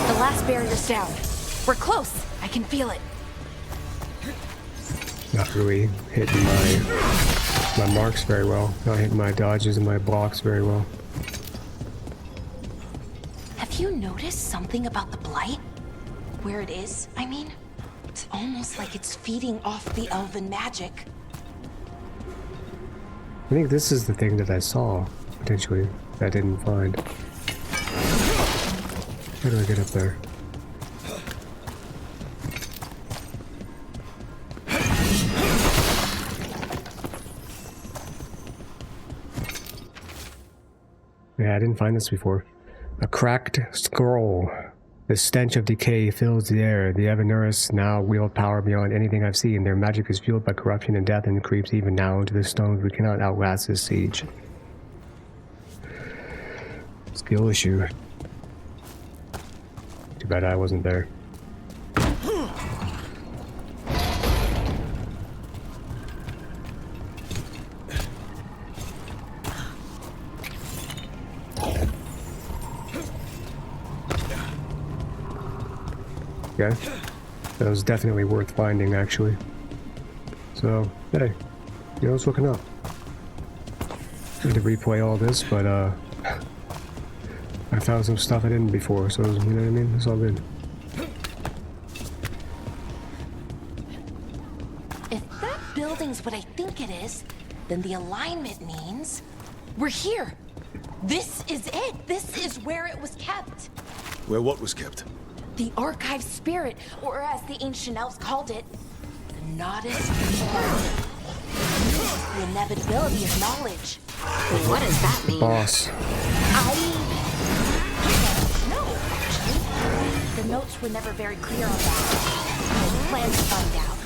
S7: The last barrier's down. We're close. I can feel it.
S1: Not really hitting my marks very well. Not hitting my dodges and my blocks very well.
S7: Have you noticed something about the blight? Where it is, I mean? It's almost like it's feeding off the elven magic.
S1: I think this is the thing that I saw, potentially, that I didn't find. How do I get up there? Yeah, I didn't find this before. A cracked scroll. The stench of decay fills the air. The Evanurus now wield power beyond anything I've seen. Their magic is fueled by corruption and death and creeps even now into the stones. We cannot outlast this siege. Skill issue. Too bad I wasn't there. Okay, that was definitely worth finding, actually. So, hey, you know, it's looking up. Need to replay all this, but I found some stuff I didn't before, so you know what I mean? It's all good.
S7: If that building's what I think it is, then the alignment means we're here. This is it. This is where it was kept.
S3: Where what was kept?
S7: The archive spirit, or as the ancient elves called it, the Nodus Form. The inevitability of knowledge.
S2: What does that mean?
S1: Boss.
S7: I don't know, actually. The notes were never very clear on that. I plan to find out.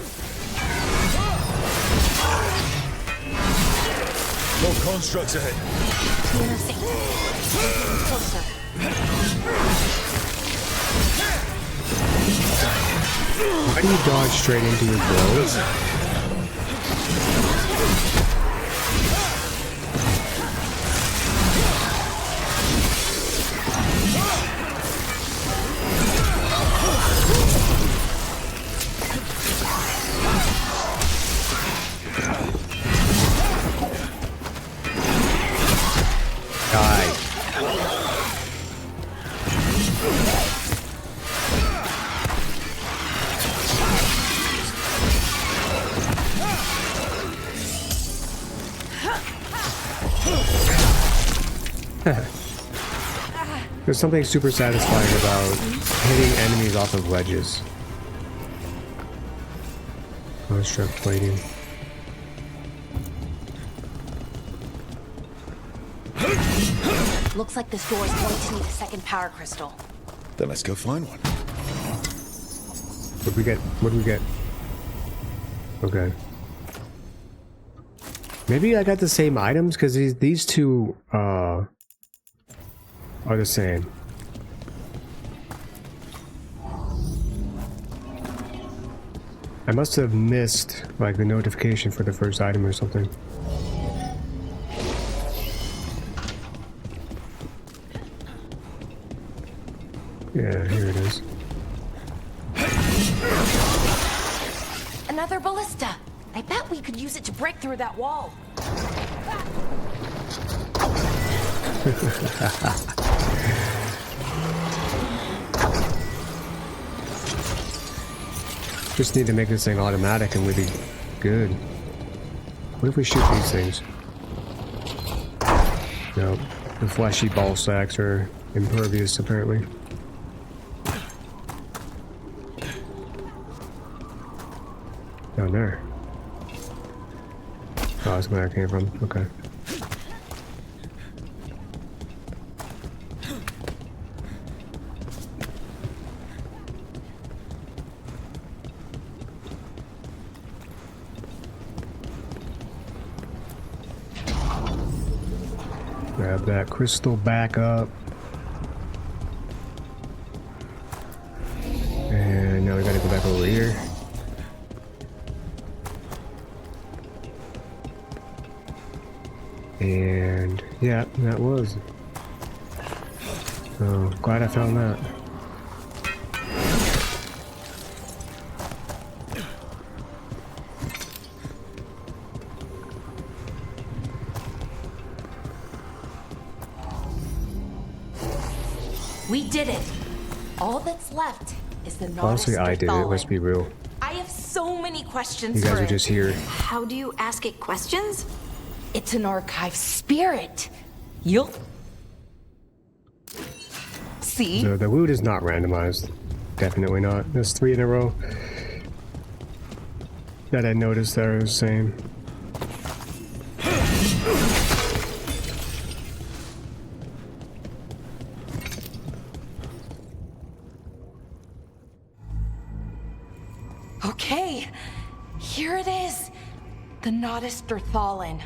S3: More constructs ahead.
S7: Closer.
S1: Why do you dodge straight into his blows? Die. There's something super satisfying about hitting enemies off of ledges. Construct plating.
S7: Looks like this door is going to need a second power crystal.
S3: Then let's go find one.
S1: What'd we get? What'd we get? Okay. Maybe I got the same items because these two are the same. I must have missed like the notification for the first item or something. Yeah, here it is.
S7: Another ballista. I bet we could use it to break through that wall. Just need to make this thing automatic and we'll be good. What if we shoot these things? No, the fleshy ball sacks are impervious apparently. Down there. Oh, that's where I came from. Okay. Grab that crystal back up. And now we gotta go back over here. And yeah, that was. So glad I found that. We did it. All that's left is the Nodus
S1: Honestly, I did it.
S7: Fallen.
S1: Let's be real.
S7: I have so many questions
S1: You guys
S7: for
S1: are
S7: it.
S1: just here.
S2: How do you ask it questions?
S7: It's an archive spirit. You'll see.
S1: The loot is not randomized. Definitely not. There's 3 in a row that I noticed that are the same.
S7: the Nodester Thallen.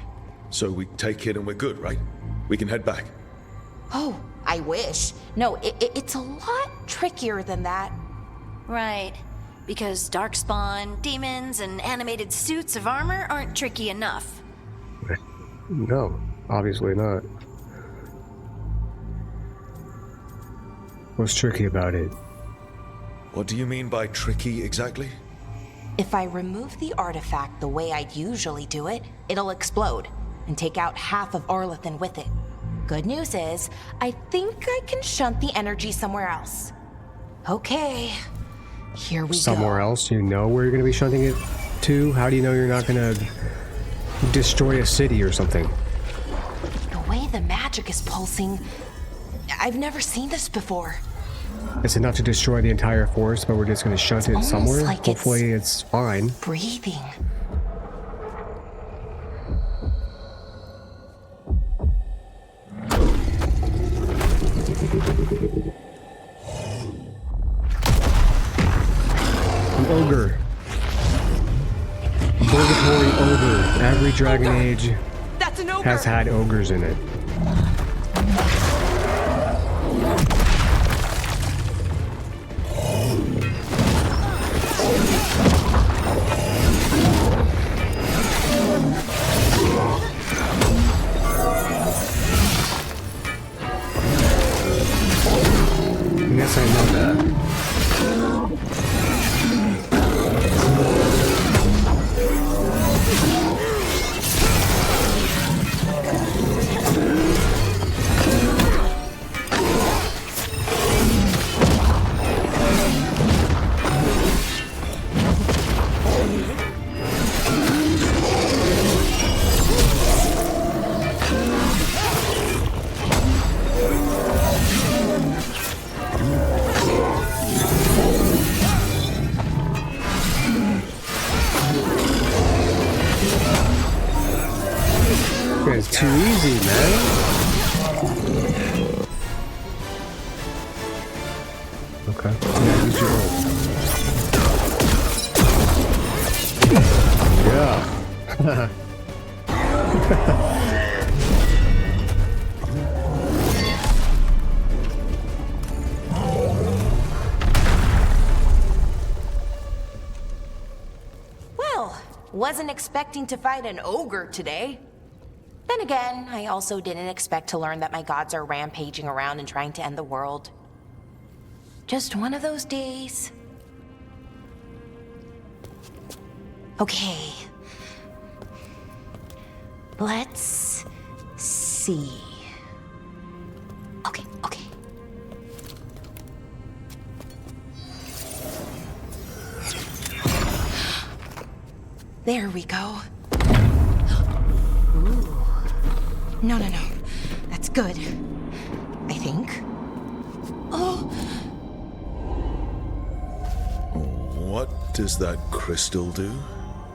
S3: So we take it and we're good, right? We can head back.
S7: Oh, I wish. No, it's a lot trickier than that.
S2: Right. Because darkspawn, demons, and animated suits of armor aren't tricky enough.
S1: No, obviously not. What's tricky about it?
S3: What do you mean by tricky exactly?
S7: If I remove the artifact the way I'd usually do it, it'll explode and take out half of Arlathan with it. Good news is, I think I can shunt the energy somewhere else. Okay, here we go.
S1: Somewhere else? You know where you're going to be shunting it to? How do you know you're not going to destroy a city or something?
S7: The way the magic is pulsing, I've never seen this before.
S1: It's enough to destroy the entire forest, but we're just going to shunt it somewhere?
S7: Like
S1: hopefully it's fine.
S7: Breathing.
S1: An ogre. Purgatory ogre. Every Dragon Age
S7: That's an ogre.
S1: has had ogres in it. Yes, I know that. It's too easy, man. Okay. Yeah, use your ult. Yeah.
S7: Well, wasn't expecting to fight an ogre today. Then again, I also didn't expect to learn that my gods are rampaging around and trying to end the world. Just one of those days. Okay. Let's see. Okay. There we go. Ooh. No. That's good. I think. Oh!
S3: What does that crystal do?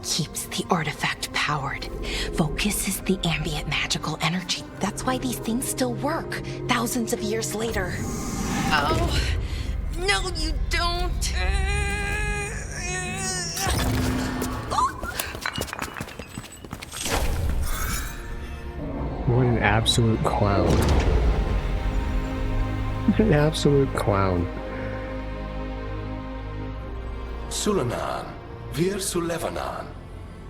S7: Keeps the artifact powered. Focuses the ambient magical energy. That's why these things still work, thousands of years later. Oh! No, you don't!
S1: What an absolute clown. An absolute clown.
S8: Sulanan, Vir Sulevanan,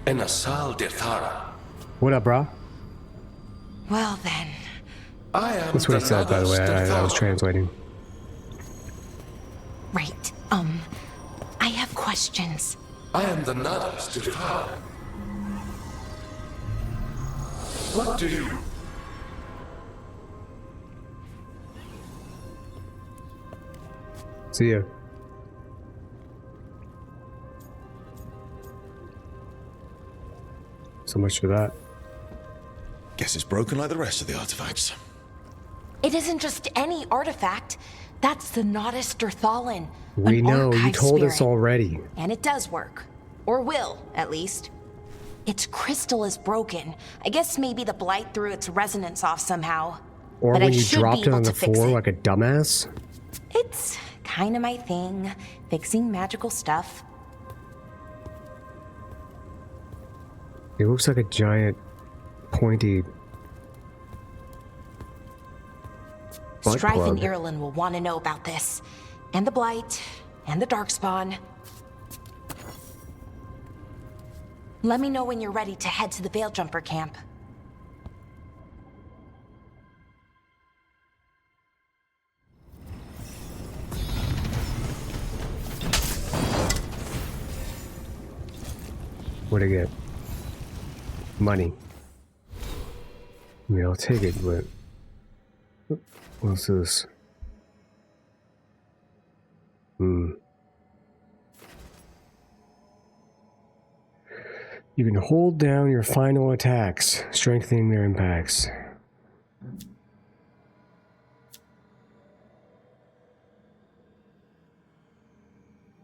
S8: and Asal Dirthara.
S1: What up, brah?
S7: Well then.
S8: I am
S1: That's what he said, by the way. I was translating.
S7: Right. I have questions.
S8: I am the Nadas Dirthara. What do you...
S1: See ya. So much for that.
S3: Guess it's broken like the rest of the artifacts.
S7: It isn't just any artifact. That's the Nodester Thallen.
S1: We know, you
S7: archive
S1: told us
S7: spirit.
S1: already.
S7: And it does work. Or will, at least. Its crystal is broken. I guess maybe the blight threw its resonance off somehow.
S1: Or
S7: But
S1: when
S7: I
S1: you
S7: should
S1: dropped
S7: be
S1: it on
S7: able
S1: the
S7: to fix
S1: floor
S7: it.
S1: like a dumbass.
S7: It's kind of my thing, fixing magical stuff.
S1: It looks like a giant, pointy butt
S7: Strife
S1: plug.
S7: and Ireland will want to know about this. And the Blight, and the Darkspawn. Let me know when you're ready to head to the Veil Jumper camp.
S1: What'd I get? Money. I mean, I'll take it, but... What's this? You can hold down your final attacks, strengthening their impacts.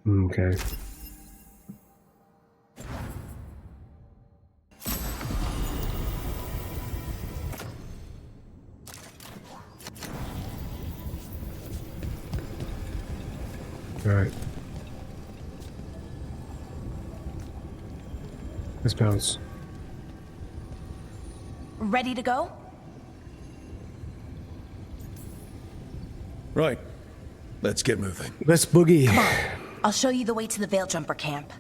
S1: Okay. Alright. Let's bounce.
S7: Ready to go?
S3: Right. Let's get moving.
S1: Let's boogie.
S7: Come on. I'll show you the way to the Veil Jumper camp.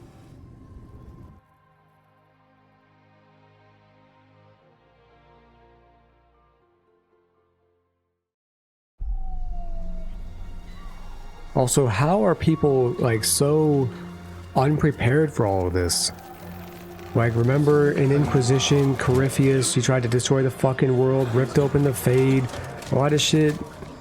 S1: Also, how are people, like, so unprepared for all of this? Like, remember in Inquisition, Corypheus, he tried to destroy the fucking world, ripped open the Fade, a lot of shit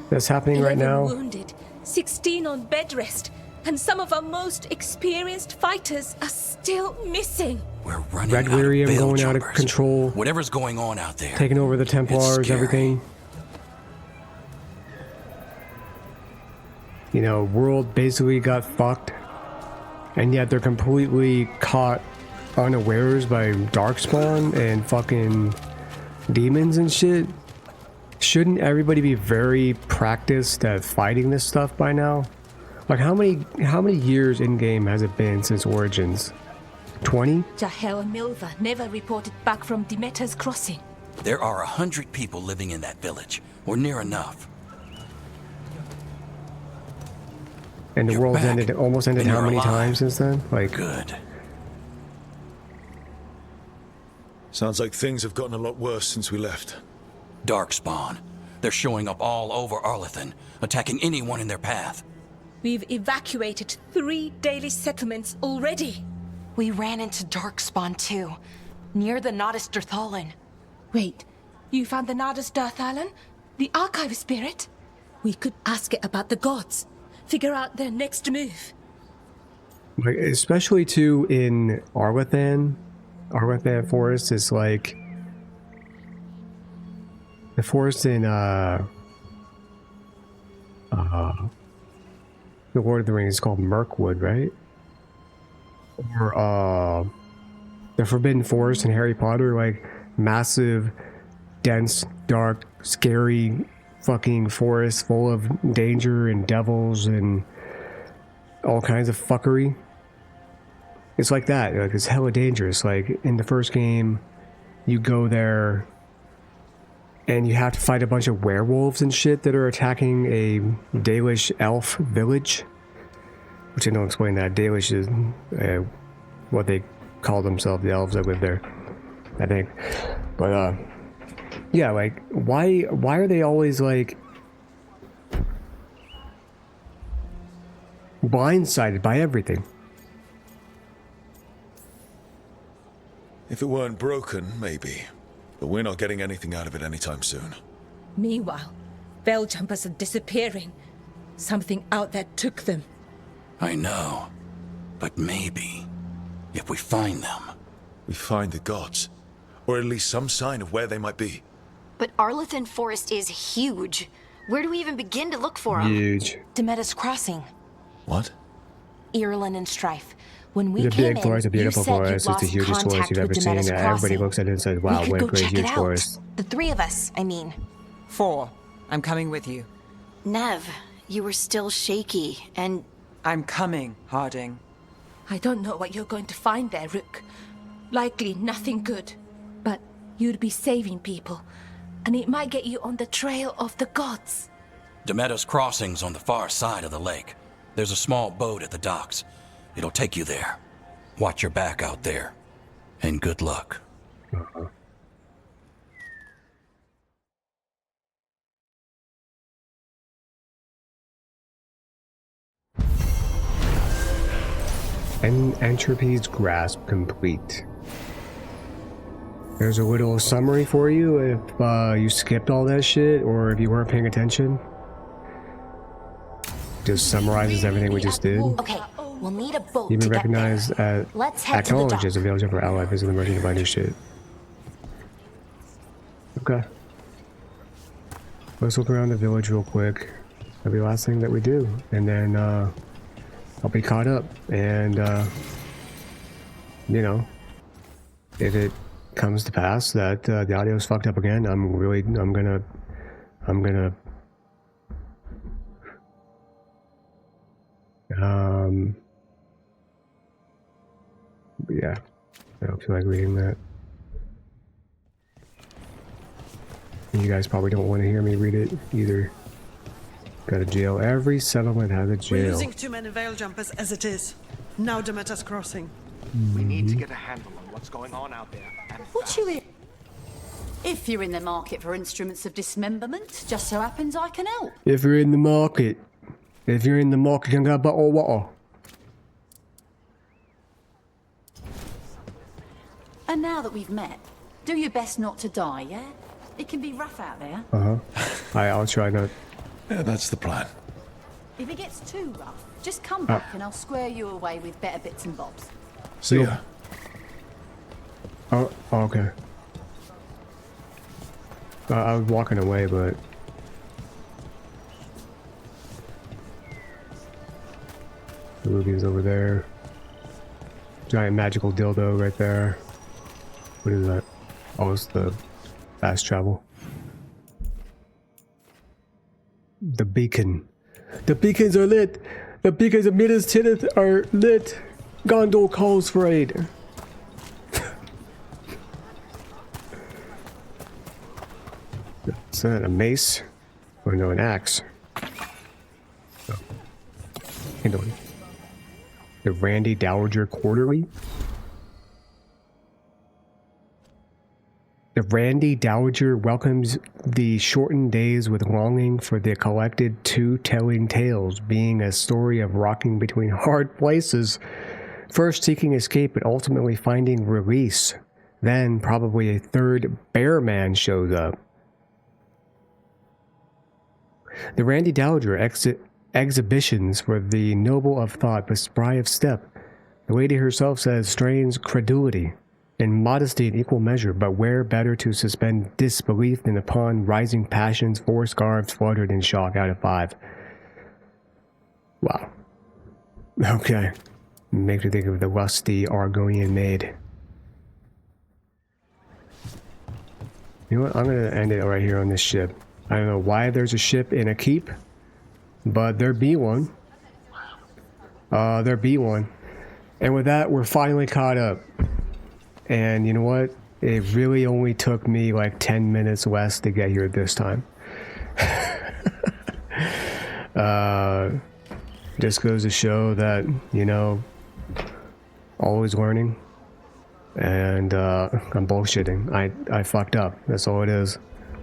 S1: that's happening right
S6: 11
S1: now.
S6: wounded, 16 on bed rest, and some of our most experienced fighters are still missing.
S5: We're running
S1: Red
S5: out of
S1: Weirium
S5: veil
S1: going out of
S5: jumpers.
S1: control,
S5: Whatever's going on out there.
S1: taking over the Templars,
S5: scary.
S1: everything. You know, world basically got fucked, and yet they're completely caught unawares by Darkspawn and fucking demons and shit. Shouldn't everybody be very practiced at fighting this stuff by now? Like, how many years in game has it been since Origins? 20?
S6: Jahel and Milva never reported back from Demeter's crossing.
S5: There are 100 people living in that village, or near enough.
S1: And the
S5: You're
S1: world's
S5: back,
S1: ended, almost ended
S5: and
S1: how
S5: you're
S1: many
S5: alive.
S1: times since then? Like,
S5: Good.
S3: Sounds like things have gotten a lot worse since we left.
S5: Darkspawn. They're showing up all over Arlathan, attacking anyone in their path.
S6: We've evacuated 3 daily settlements already.
S7: We ran into Darkspawn too, near the Nodus Dirthalin.
S6: Wait, you found the Nardus Darthalan? The Archive Spirit? We could ask it about the gods. Figure out their next move.
S1: like, especially too in Arlathan Forest is like the forest in the Lord of the Rings is called Mirkwood, right? Or the Forbidden Forest in Harry Potter, like massive, dense, dark, scary fucking forest full of danger and devils and all kinds of fuckery. It's like that. Like, it's hella dangerous. Like, in the first game, you go there and you have to fight a bunch of werewolves and shit that are attacking a Dalish elf village. Which I don't explain that. Dalish is what they call themselves, the elves that live there, I think. But, yeah, like, why are they always, like, blindsided by everything?
S3: If it weren't broken, maybe. But we're not getting anything out of it anytime soon.
S6: Meanwhile, Veil Jumpers are disappearing. Something out there took them.
S5: I know. But maybe, if we find them...
S3: We find the gods. Or at least some sign of where they might be.
S2: But Arlathan Forest is huge. Where do we even begin to look for them?
S1: Huge.
S7: Demeter's crossing.
S3: What?
S7: Ireland and Strife. When we
S1: It's a
S7: came
S1: big forest, a
S7: in, you
S1: beautiful
S7: said
S1: forest.
S7: you'd
S1: It's the
S7: lost
S1: hugest forest
S7: contact
S1: you've ever
S7: with
S1: seen.
S7: Demeter's
S1: And everybody
S7: crossing.
S1: looks at it and says, wow,
S7: We could
S1: what
S7: go
S1: a great
S7: check
S1: huge
S7: it out.
S1: forest.
S7: The 3 of us, I mean.
S4: 4. I'm coming with you.
S2: Nev, you were still shaky, and
S4: I'm coming, Harding.
S6: I don't know what you're going to find there, Rook. Likely nothing good. But you'd be saving people, and it might get you on the trail of the gods.
S5: Demeter's Crossing's on the far side of the lake. There's a small boat at the docks. It'll take you there. Watch your back out there. And good luck.
S1: Entropy's Grasp complete. There's a little summary for you if you skipped all that shit or if you weren't paying attention. Just summarizes everything we just did.
S7: Okay, we'll need a boat
S1: Even
S7: to get
S1: recognize
S7: there. Let's head to the
S1: acknowledge as a
S7: dock.
S1: village of our ally visit the merchant to buy new shit. Okay. Let's look around the village real quick. That'll be the last thing that we do. And then I'll be caught up. And you know, if it comes to pass that the audio's fucked up again, I'm gonna yeah, I don't feel like reading that. You guys probably don't want to hear me read it either. Got a jail. Every settlement has a jail.
S9: We're losing too many veil jumpers as it is. Now Demeter's Crossing.
S10: We need to get a handle on what's going on out there. And
S11: What you in? If you're in the market for instruments of dismemberment, just so happens I can help.
S1: If you're in the market, you can get a bottle of water.
S11: And now that we've met, do your best not to die, yeah? It can be rough out there.
S1: I'll try not.
S3: Yeah, that's the plan.
S11: If it gets too rough, just come back and I'll square you away with better bits and bobs.
S3: See ya.
S1: Oh, okay. I was walking away, but the Ruby's over there. Giant magical dildo right there. What is that? Oh, it's the fast travel. The beacon. The beacons are lit. The beacons of Midas Tirith are lit. Gondor calls for aid. Is that a mace? Or no, an axe? Oh. Hang on. The Randy Dowager Quarterly? The Randy Dowager welcomes the shortened days with longing for the collected two telling tales, being a story of rocking between hard places, first seeking escape but ultimately finding release. Then probably a third bear man shows up. The Randy Dowager exhibitions for the noble of thought but spry of step. The lady herself says strains credulity and modesty in equal measure, but where better to suspend disbelief than upon rising passions, 4 scarves fluttered in shock out of 5. Wow. Okay. Makes me think of the rusty Argonian maid. You know what? I'm gonna end it right here on this ship. I don't know why there's a ship in a keep, but there be one. There be one. And with that, we're finally caught up. And you know what? It really only took me like 10 minutes less to get here this time. Just goes to show that, you know, always learning. And I'm bullshitting. I fucked up. That's all it is.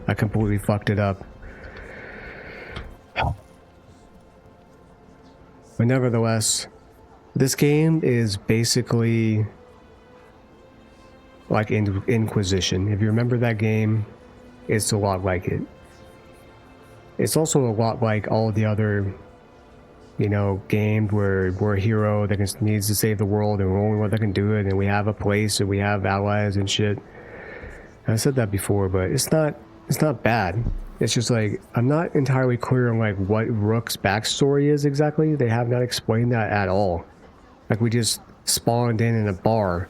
S1: I completely fucked it up. But nevertheless, this game is basically like Inquisition. If you remember that game, it's a lot like it. It's also a lot like all the other, you know, games where we're a hero that needs to save the world and we're the only one that can do it, and we have a place and we have allies and shit. And I said that before, but it's not bad. It's just like, I'm not entirely clear on like what Rook's backstory is exactly. They have not explained that at all. Like, we just spawned in a bar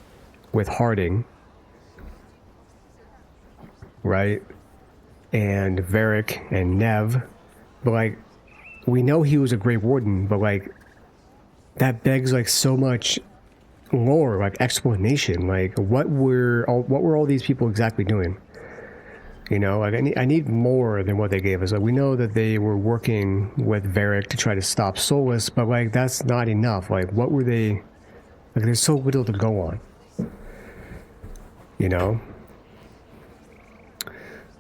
S1: with Harding, right? And Varric and Nev. But like, we know he was a Grey Warden, but like, that begs like so much lore, like explanation, like what were all these people exactly doing? You know, like I need more than what they gave us. Like, we know that they were working with Varric to try to stop Solus, but like that's not enough. Like, what were they? Like, there's so little to go on. You know.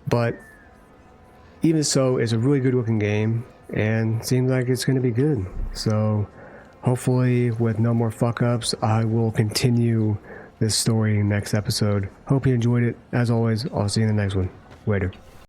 S1: But even so, it's a really good looking game, and seems like it's going to be good. So hopefully, with no more fuck ups, I will continue this story next episode. Hope you enjoyed it. As always, I'll see you in the next one. Later.